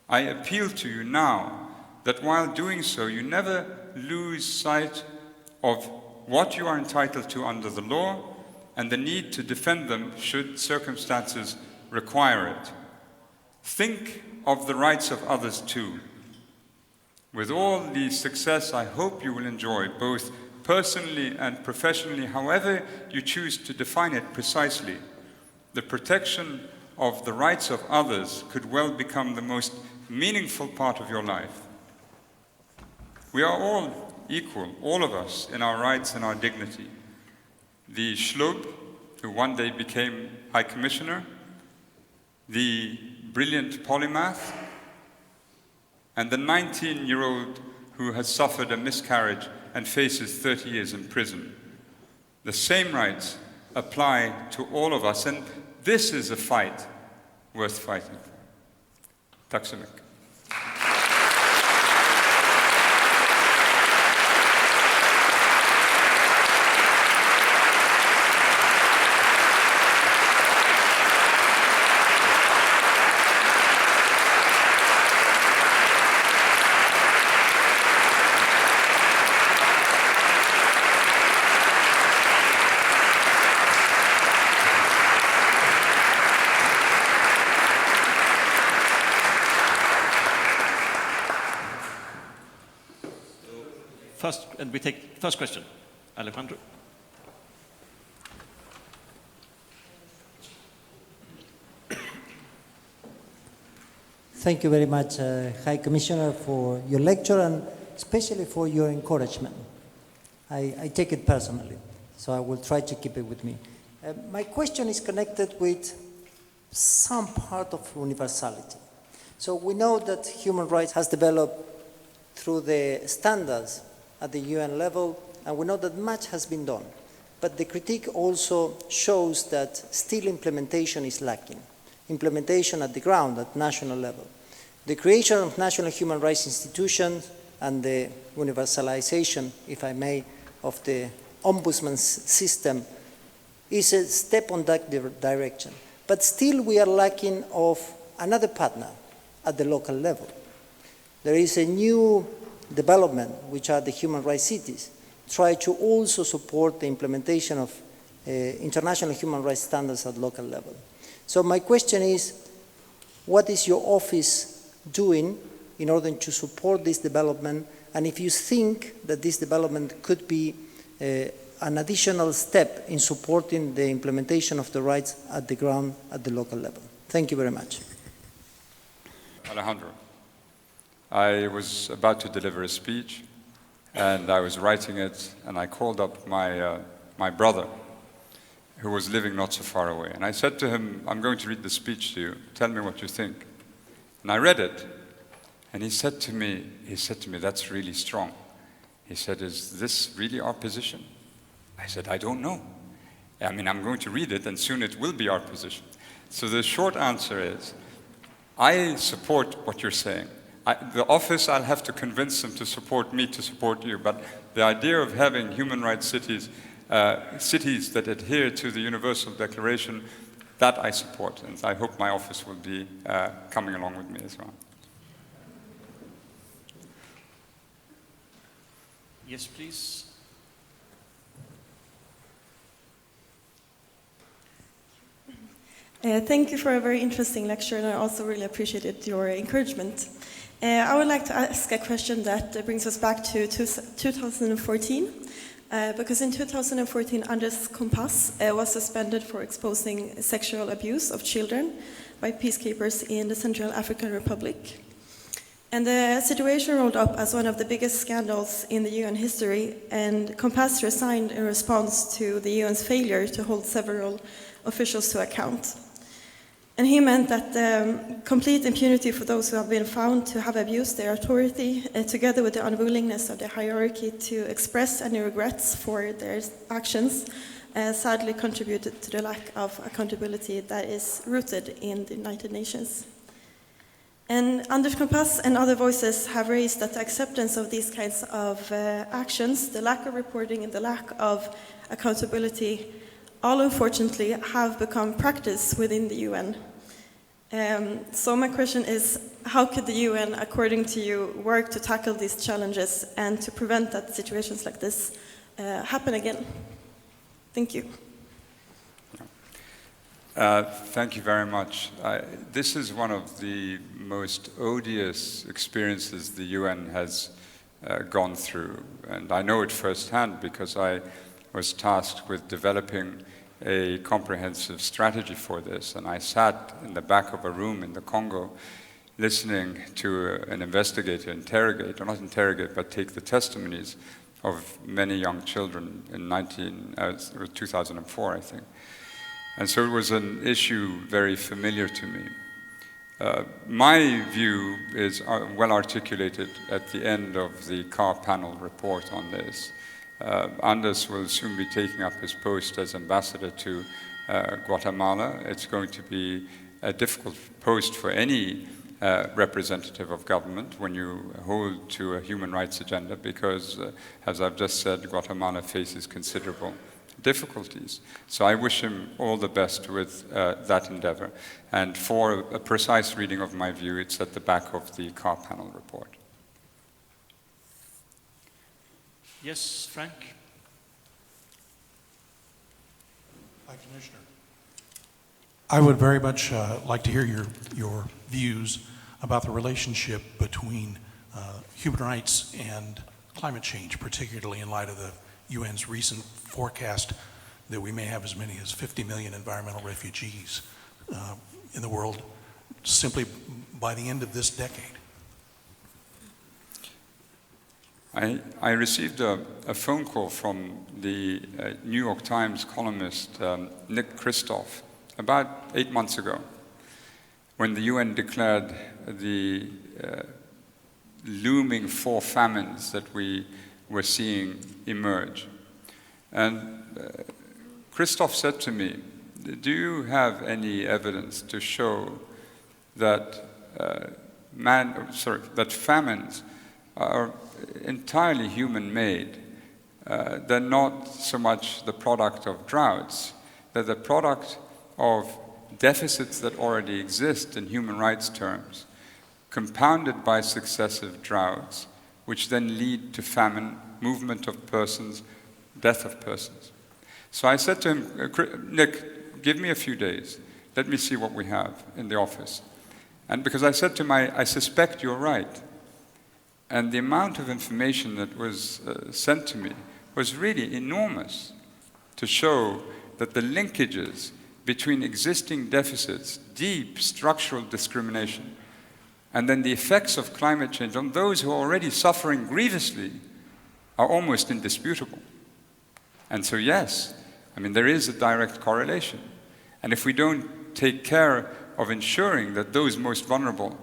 I appeal to you now that while doing so, you never lose sight of what you are entitled to under the law and the need to defend them should circumstances require it. Think of the rights of others too. With all the success I hope you will enjoy, both personally and professionally, however you choose to define it precisely, the protection of the rights of others could well become the most meaningful part of your life. We are all equal, all of us, in our rights and our dignity. The Schlub, who one day became High Commissioner, the brilliant polymath, and the 19-year-old who has suffered a miscarriage and faces 30 years in prison. The same rights apply to all of us, and this is a fight worth fighting for. Tack så mycket. We take first question, Alejandro. Thank you very much, High Commissioner, for your lecture and especially for your encouragement. I take it personally, so I will try to keep it with me. My question is connected with some part of universality. So we know that human rights has developed through the standards at the UN level, and we know that much has been done. But the critique also shows that still implementation is lacking. Implementation at the ground, at national level. The creation of national human rights institutions and the universalization, if I may, of the ombudsman system is a step on that direction. But still we are lacking of another partner at the local level. There is a new development, which are the human rights cities, try to also support the implementation of international human rights standards at local level. So my question is, what is your office doing in order to support this development, and if you think that this development could be an additional step in supporting the implementation of the rights at the ground, at the local level. Thank you very much. Alejandro. I was about to deliver a speech, and I was writing it, and I called up my brother, who was living not so far away. And I said to him, I'm going to read the speech to you. Tell me what you think. And I read it, and he said to me, that's really strong. He said, is this really our position? I said, I don't know. I mean, I'm going to read it, and soon it will be our position. So the short answer is, I support what you're saying. The office, I'll have to convince them to support me, to support you, but the idea of having human rights cities, cities that adhere to the Universal Declaration, that I support, and I hope my office will be coming along with me as well. Yes, please. Thank you for a very interesting lecture, and I also really appreciated your encouragement. I would like to ask a question that brings us back to 2014, because in 2014, Anders Kompass was suspended for exposing sexual abuse of children by peacekeepers in the Central African Republic. And the situation rolled up as one of the biggest scandals in the UN history, and Kompass resigned in response to the UN's failure to hold several officials to account. And he meant that complete impunity for those who have been found to have abused their authority, together with the unwillingness of the hierarchy to express any regrets for their actions, sadly contributed to the lack of accountability that is rooted in the United Nations. And Anders Kompass and other voices have raised that the acceptance of these kinds of actions, the lack of reporting and the lack of accountability, all unfortunately have become practice within the UN. So my question is, how could the UN, according to you, work to tackle these challenges and to prevent that situations like this happen again? Thank you. Thank you very much. This is one of the most odious experiences the UN has gone through, and I know it firsthand because I was tasked with developing a comprehensive strategy for this, and I sat in the back of a room in the Congo listening to an investigator interrogate, or not interrogate, but take the testimonies of many young children in 2004, I think. And so it was an issue very familiar to me. My view is well articulated at the end of the CAR panel report on this. Anders will soon be taking up his post as ambassador to Guatemala. It's going to be a difficult post for any representative of government when you hold to a human rights agenda because, as I've just said, Guatemala faces considerable difficulties. So I wish him all the best with that endeavor. And for a precise reading of my view, it's at the back of the CAR panel report. Yes, Frank? Hi, Commissioner. I would very much like to hear your views about the relationship between human rights and climate change, particularly in light of the UN's recent forecast that we may have as many as 50 million environmental refugees in the world simply by the end of this decade. I received a phone call from the New York Times columnist Nick Kristof about 8 months ago when the UN declared the looming 4 famines that we were seeing emerge. And Kristof said to me, do you have any evidence to show that that famines are entirely human-made? They're not so much the product of droughts, they're the product of deficits that already exist in human rights terms, compounded by successive droughts, which then lead to famine, movement of persons, death of persons. So I said to him, Nick, give me a few days. Let me see what we have in the office. And because I said to him, I suspect you're right. And the amount of information that was sent to me was really enormous to show that the linkages between existing deficits, deep structural discrimination, and then the effects of climate change on those who are already suffering grievously are almost indisputable. And so yes, I mean, there is a direct correlation. And if we don't take care of ensuring that those most vulnerable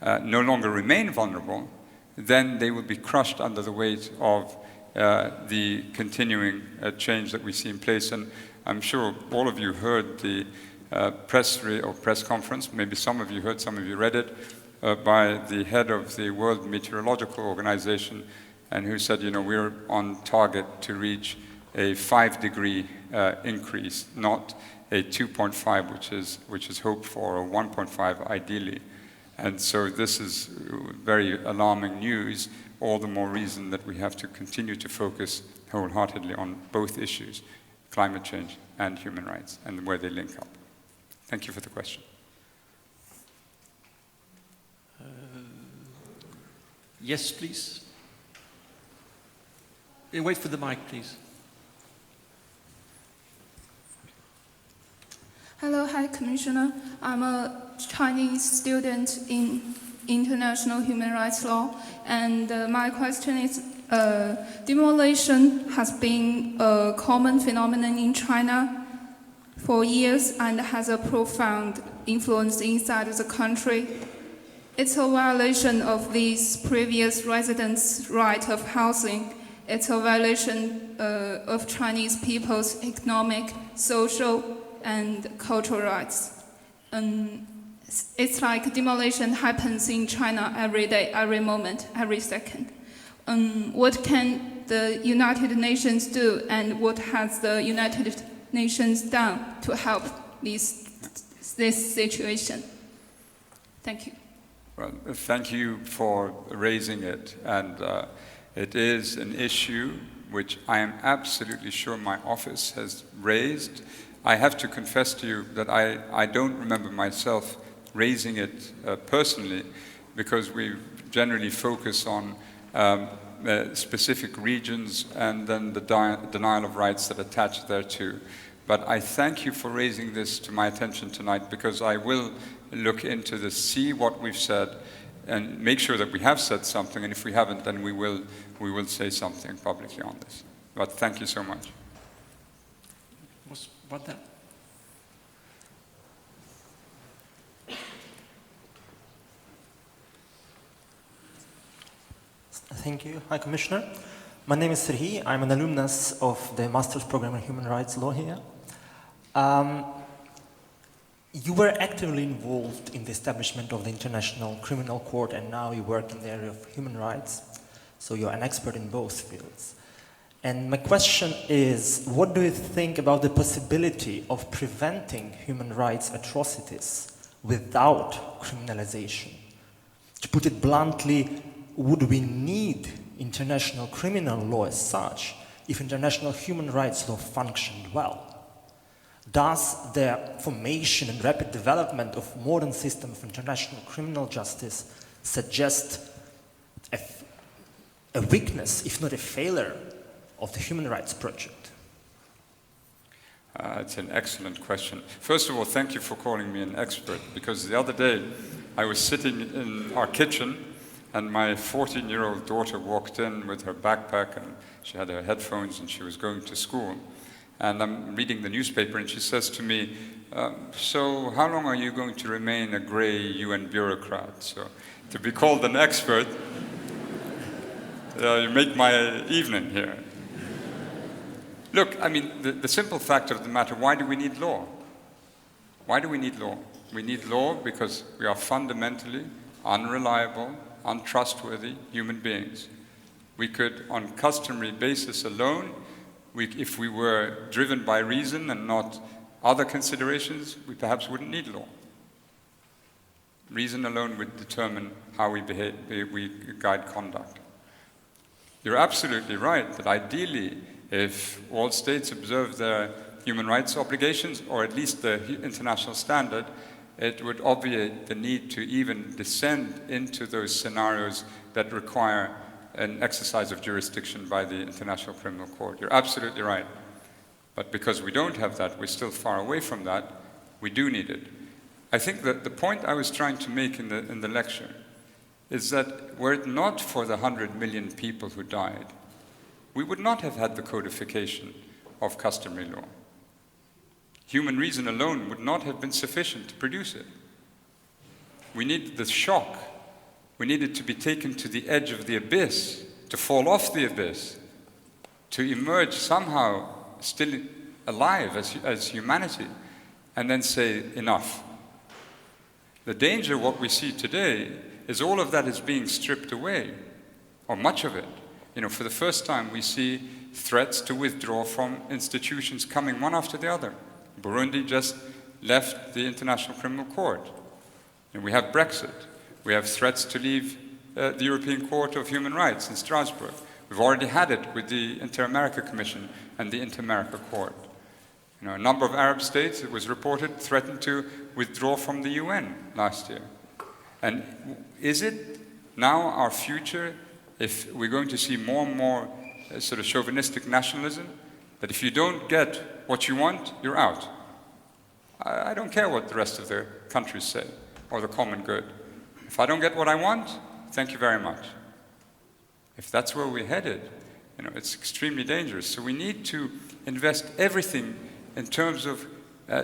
no longer remain vulnerable, then they will be crushed under the weight of the continuing change that we see in place. And I'm sure all of you heard the press conference, maybe some of you heard, some of you read it, by the head of the World Meteorological Organization, and who said, we're on target to reach a 5-degree increase, not a 2.5, which is hoped for, or 1.5 ideally. And so this is very alarming news, all the more reason that we have to continue to focus wholeheartedly on both issues, climate change and human rights, and where they link up. Thank you for the question. Yes, please. Wait for the mic, please. Hello, hi, Commissioner. I'm a Chinese student in international human rights law, and my question is, demolition has been a common phenomenon in China for years and has a profound influence inside of the country. It's a violation of these previous residents' right of housing. It's a violation of Chinese people's economic, social, and cultural rights. it's like demolition happens in China every day, every moment, every second. What can the United Nations do, and what has the United Nations done to help this situation? Thank you. Well, thank you for raising it. And it is an issue which I am absolutely sure my office has raised. I have to confess to you that I don't remember myself raising it personally, because we generally focus on specific regions and then the denial of rights that attach thereto. But I thank you for raising this to my attention tonight, because I will look into this, see what we've said, and make sure that we have said something, and if we haven't, then we will say something publicly on this. But thank you so much. What that? Thank you. Hi, Commissioner. My name is Serhi. I'm an alumnus of the Master's Program in Human Rights Law here. You were actively involved in the establishment of the International Criminal Court, and now you work in the area of human rights, so you're an expert in both fields. And my question is, what do you think about the possibility of preventing human rights atrocities without criminalization? To put it bluntly, would we need international criminal law as such if international human rights law functioned well? Does the formation and rapid development of modern system of international criminal justice suggest a weakness, if not a failure, of the human rights project? It's an excellent question. First of all, thank you for calling me an expert, because the other day I was sitting in our kitchen and my 14-year-old daughter walked in with her backpack, and she had her headphones and she was going to school. And I'm reading the newspaper and she says to me, so how long are you going to remain a grey UN bureaucrat? So to be called an expert, you make my evening here. Look, I mean, the simple fact of the matter, why do we need law? Why do we need law? We need law because we are fundamentally unreliable, untrustworthy human beings. We could, on customary basis alone, if we were driven by reason and not other considerations, we perhaps wouldn't need law. Reason alone would determine how we behave, we guide conduct. You're absolutely right that ideally, if all states observe their human rights obligations, or at least the international standard, it would obviate the need to even descend into those scenarios that require an exercise of jurisdiction by the International Criminal Court. You're absolutely right. But because we don't have that, we're still far away from that, we do need it. I think that the point I was trying to make in the lecture is that were it not for the 100 million people who died, we would not have had the codification of customary law. Human reason alone would not have been sufficient to produce it. We needed the shock. We needed to be taken to the edge of the abyss, to fall off the abyss, to emerge somehow still alive as humanity, and then say, enough. The danger of what we see today is all of that is being stripped away, or much of it. You know, for the first time we see threats to withdraw from institutions coming one after the other. Burundi just left the International Criminal Court. And we have Brexit. We have threats to leave the European Court of Human Rights in Strasbourg. We've already had it with the Inter-America Commission and the Inter-America Court. You know, a number of Arab states, it was reported, threatened to withdraw from the UN last year. And is it now our future, if we're going to see more and more sort of chauvinistic nationalism, that if you don't get what you want, you're out? I don't care what the rest of the countries say, or the common good. If I don't get what I want, thank you very much. If that's where we're headed, you know, it's extremely dangerous. So we need to invest everything in terms of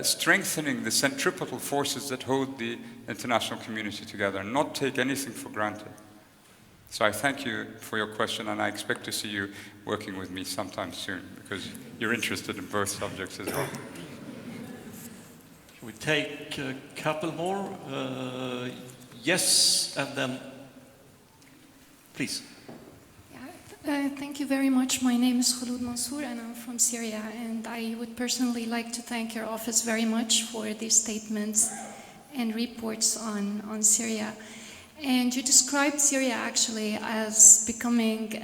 strengthening the centripetal forces that hold the international community together, and not take anything for granted. So I thank you for your question, and I expect to see you working with me sometime soon, because you're interested in both subjects as well. We take a couple more. Yes, and then please. Thank you very much. My name is Khulud Mansour and I'm from Syria, and I would personally like to thank your office very much for these statements and reports on Syria. And you described Syria actually as becoming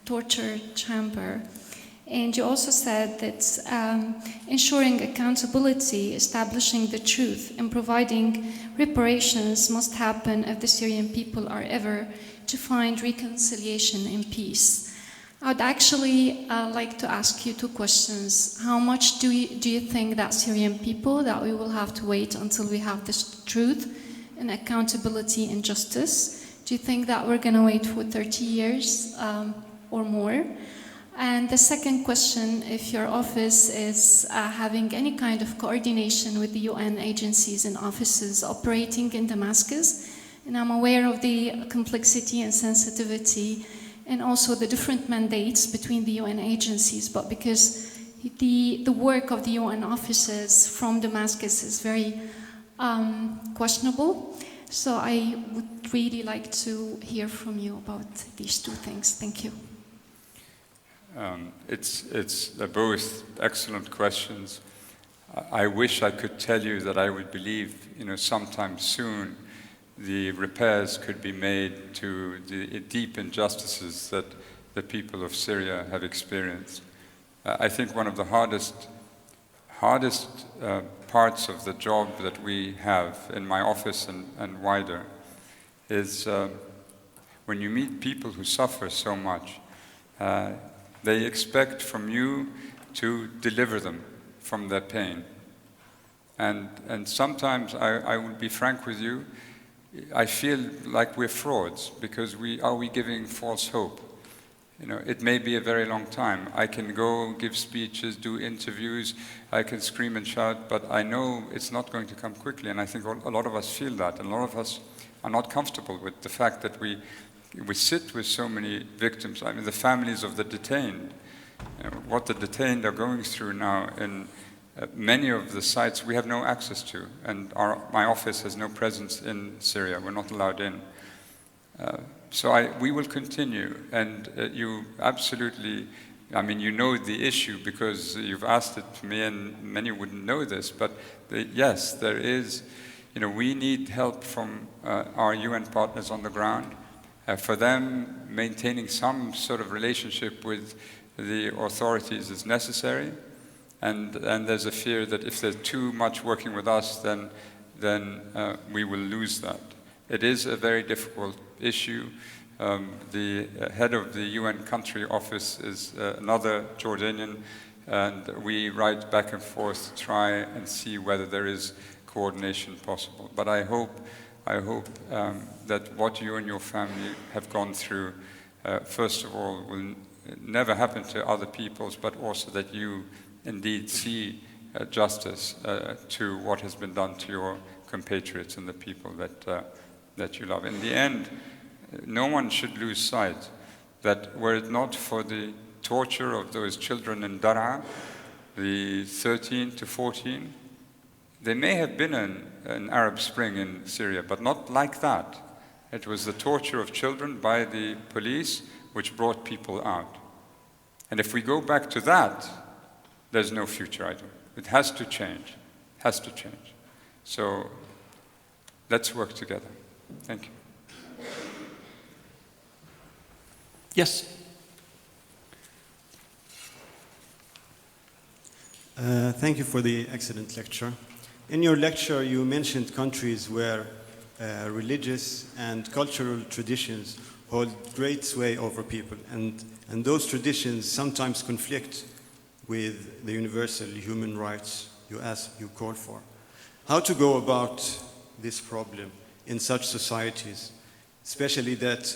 torture chamber. And you also said that ensuring accountability, establishing the truth, and providing reparations must happen if the Syrian people are ever to find reconciliation and peace. I would actually like to ask you two questions. How much do you think that Syrian people, that we will have to wait until we have this truth and accountability and justice? Do you think that we're going to wait for 30 years or more? And the second question, if your office is having any kind of coordination with the UN agencies and offices operating in Damascus, and I'm aware of the complexity and sensitivity and also the different mandates between the UN agencies, but because the work of the UN offices from Damascus is very questionable, so I would really like to hear from you about these two things. Thank you. They're both excellent questions. I wish I could tell you that I would believe, sometime soon the repairs could be made to the deep injustices that the people of Syria have experienced. I think one of the hardest parts of the job that we have in my office and wider is when you meet people who suffer so much. They expect from you to deliver them from their pain. And sometimes, I will be frank with you, I feel like we're frauds, because are we giving false hope? It may be a very long time. I can go give speeches, do interviews, I can scream and shout, but I know it's not going to come quickly, and I think a lot of us feel that, and a lot of us are not comfortable with the fact that we sit with so many victims. I mean, the families of the detained, what the detained are going through now in many of the sites we have no access to, and my office has no presence in Syria. We're not allowed in. So we will continue, and you absolutely, you know the issue because you've asked it to me, and many wouldn't know this, but yes, there is, we need help from our UN partners on the ground. For them, maintaining some sort of relationship with the authorities is necessary, and there's a fear that if they're too much working with us, then we will lose that. It is a very difficult issue. The head of the UN country office is another Jordanian, and we write back and forth to try and see whether there is coordination possible. But I hope that what you and your family have gone through, first of all, will never happen to other peoples, but also that you indeed see justice to what has been done to your compatriots and the people that you love. In the end, no one should lose sight that were it not for the torture of those children in Daraa, the 13 to 14, there may have been an Arab Spring in Syria, but not like that. It was the torture of children by the police which brought people out. And if we go back to that, there's no future either. It has to change. It has to change. So let's work together. Thank you. Yes. Thank you for the excellent lecture. In your lecture, you mentioned countries where religious and cultural traditions hold great sway over people, and those traditions sometimes conflict with the universal human rights you call for. How to go about this problem in such societies, especially that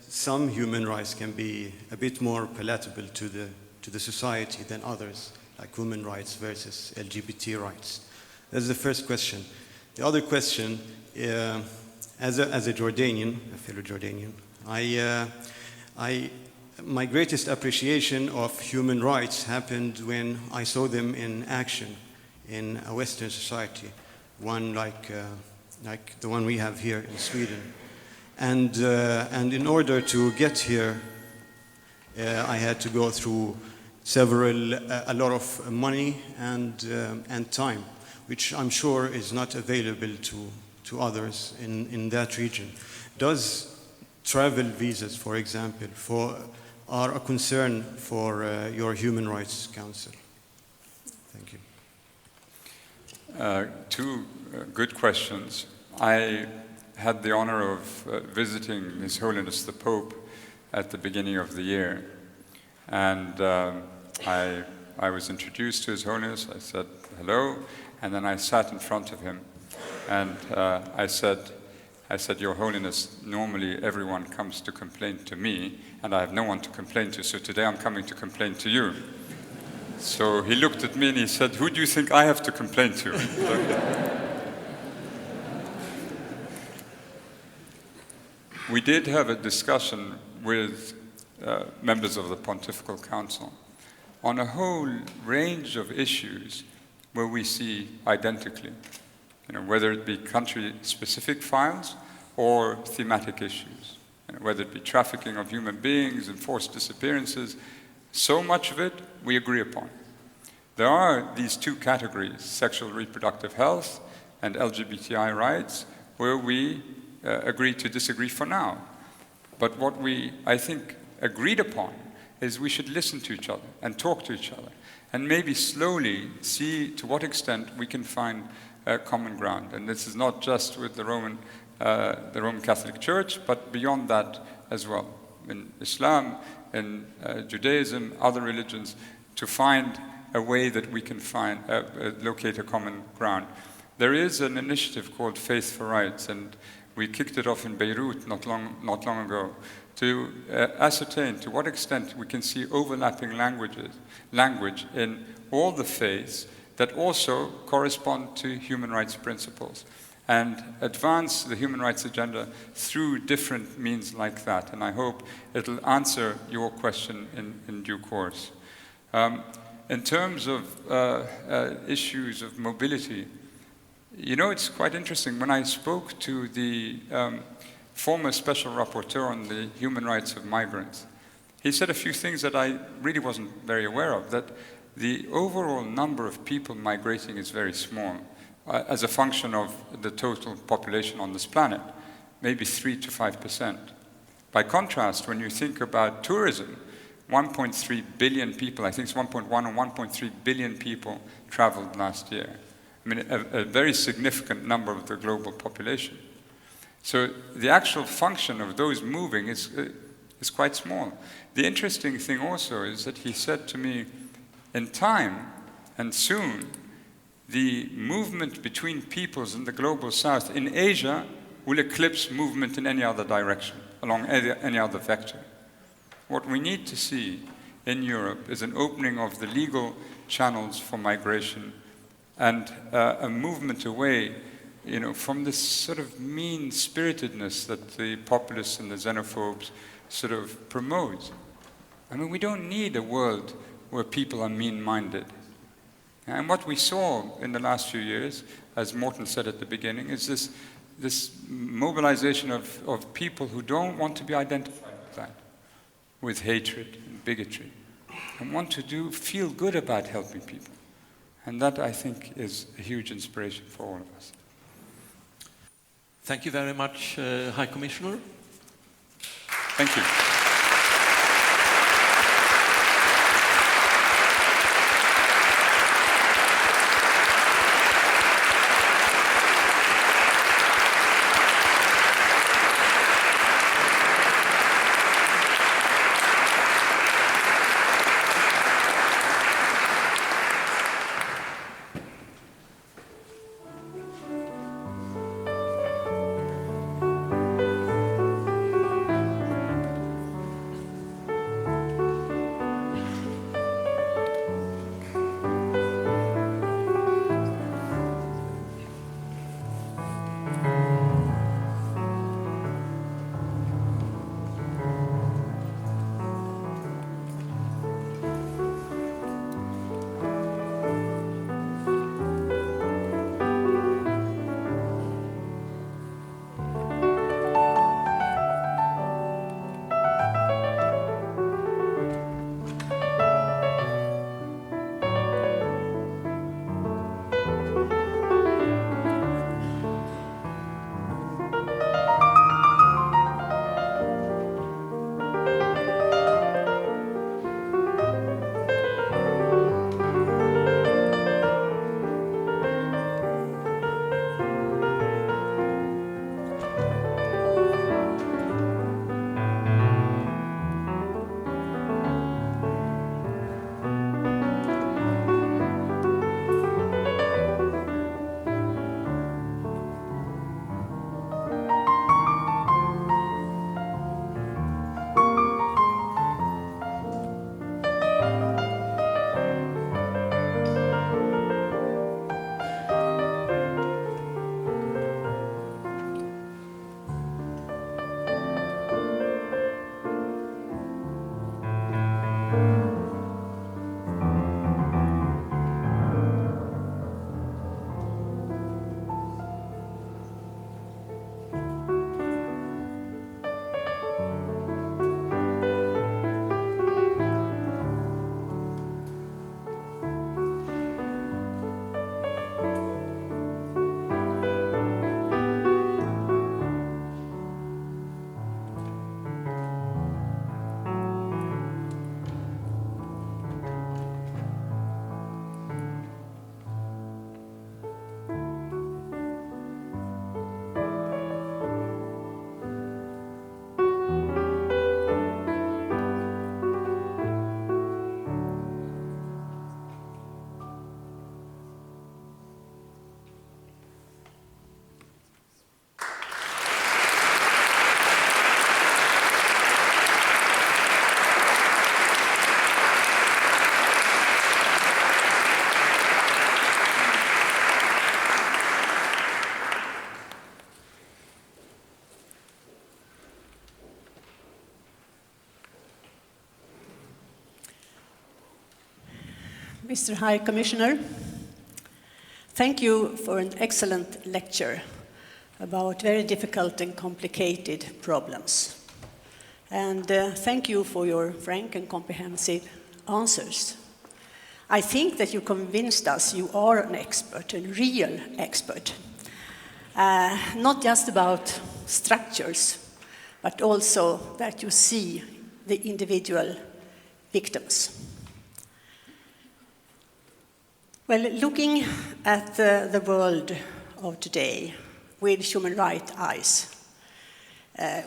some human rights can be a bit more palatable to the society than others, like human rights versus LGBT rights? That's the first question. The other question, as a Jordanian, a fellow Jordanian, my greatest appreciation of human rights happened when I saw them in action in a Western society, one like the one we have here in Sweden. And in order to get here, I had to go through a lot of money and time, which I'm sure is not available to others in that region. Does travel visas, for example, are a concern for your Human Rights Council? Thank you. Two good questions. I had the honor of visiting His Holiness the Pope at the beginning of the year. And I was introduced to His Holiness. I said hello, and then I sat in front of him. And I said, Your Holiness, normally everyone comes to complain to me, and I have no one to complain to, so today I'm coming to complain to you. So he looked at me and he said, who do you think I have to complain to? We did have a discussion with members of the Pontifical Council on a whole range of issues where we see identically, whether it be country-specific files or thematic issues, whether it be trafficking of human beings, enforced disappearances. So much of it we agree upon. There are these two categories, sexual reproductive health and LGBTI rights, where we agree to disagree for now. But what we, I think, agreed upon is we should listen to each other and talk to each other and maybe slowly see to what extent we can find common ground. And this is not just with the Roman Catholic Church, but beyond that as well. In Islam, in Judaism, other religions, to find a way that we can locate a common ground. There is an initiative called Faith for Rights, and we kicked it off in Beirut not long ago, to ascertain to what extent we can see overlapping language in all the faiths that also correspond to human rights principles, and advance the human rights agenda through different means like that. And I hope it'll answer your question in due course. In terms of issues of mobility, it's quite interesting. When I spoke to the former special rapporteur on the human rights of migrants, he said a few things that I really wasn't very aware of, that the overall number of people migrating is very small as a function of the total population on this planet, maybe 3 to 5%. By contrast, when you think about tourism, 1.3 billion people, I think it's 1.1 or 1.3 billion people traveled last year. I mean, a very significant number of the global population. So the actual function of those moving is quite small. The interesting thing also is that he said to me, in time and soon, the movement between peoples in the global south in Asia will eclipse movement in any other direction, along any other vector. What we need to see in Europe is an opening of the legal channels for migration and a movement away from this sort of mean-spiritedness that the populists and the xenophobes sort of promote. I mean, we don't need a world where people are mean-minded. And what we saw in the last few years, as Morten said at the beginning, is this mobilization of people who don't want to be identified with that, with hatred and bigotry, and want to feel good about helping people. And that, I think, is a huge inspiration for all of us. Thank you very much, High Commissioner. Thank you. Mr. High Commissioner, thank you for an excellent lecture about very difficult and complicated problems. And thank you for your frank and comprehensive answers. I think that you convinced us you are an expert, a real expert, not just about structures, but also that you see the individual victims. Well, looking at the world of today with human rights eyes,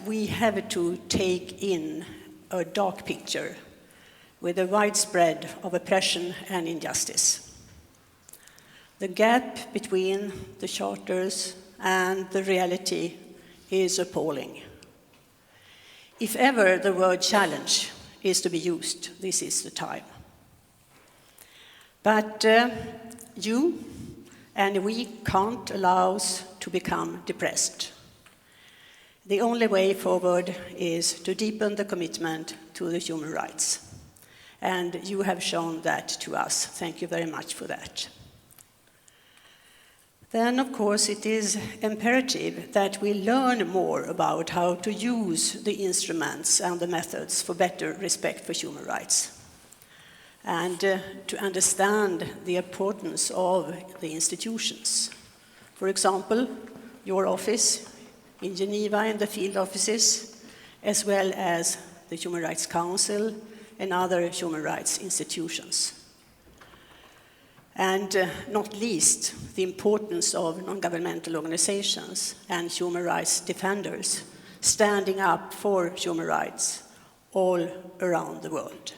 we have to take in a dark picture with a widespread of oppression and injustice. The gap between the charters and the reality is appalling. If ever the word challenge is to be used, this is the time. But you and we can't allow us to become depressed. The only way forward is to deepen the commitment to the human rights. And you have shown that to us. Thank you very much for that. Then, of course, it is imperative that we learn more about how to use the instruments and the methods for better respect for human rights, and to understand the importance of the institutions. For example, your office in Geneva and the field offices, as well as the Human Rights Council and other human rights institutions. And not least, the importance of non-governmental organizations and human rights defenders standing up for human rights all around the world.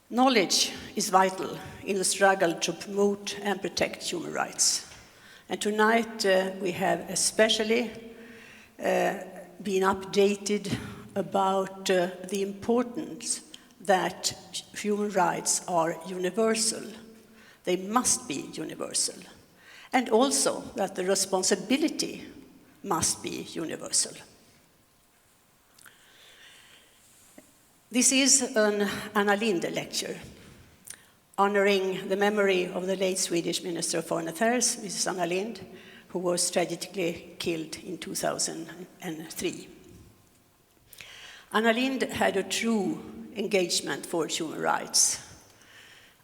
Knowledge is vital in the struggle to promote and protect human rights. And tonight we have especially been updated about the importance that human rights are universal. They must be universal. And also that the responsibility must be universal. This is an Anna Lindh Lecture, honoring the memory of the late Swedish Minister of Foreign Affairs, Mrs. Anna Lindh, who was tragically killed in 2003. Anna Lindh had a true engagement for human rights.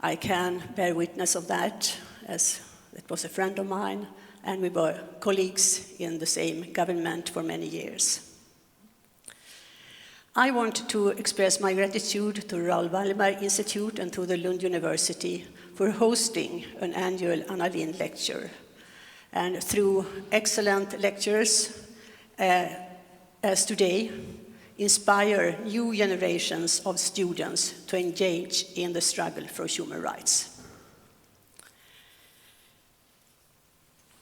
I can bear witness of that, as it was a friend of mine, and we were colleagues in the same government for many years. I want to express my gratitude to Raoul Wallenberg Institute and to the Lund University for hosting an annual Anna Lindh Lecture. And through excellent lectures, as today, inspire new generations of students to engage in the struggle for human rights.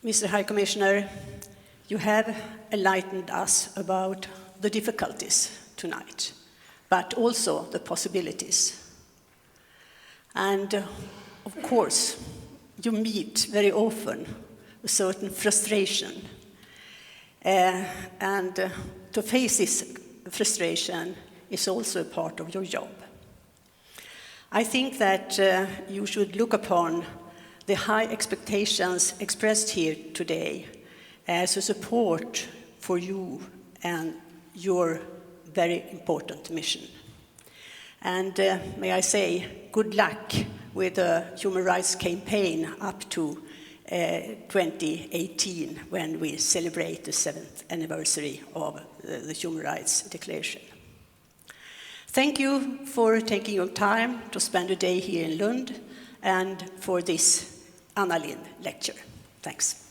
Mr. High Commissioner, you have enlightened us about the difficulties tonight, but also the possibilities. And of course, you meet very often a certain frustration. And to face this frustration is also a part of your job. I think that you should look upon the high expectations expressed here today as a support for you and your very important mission. And may I say, good luck with the human rights campaign up to 2018, when we celebrate the 7th anniversary of the Human Rights Declaration. Thank you for taking your time to spend a day here in Lund and for this Anna Lindh Lecture. Thanks.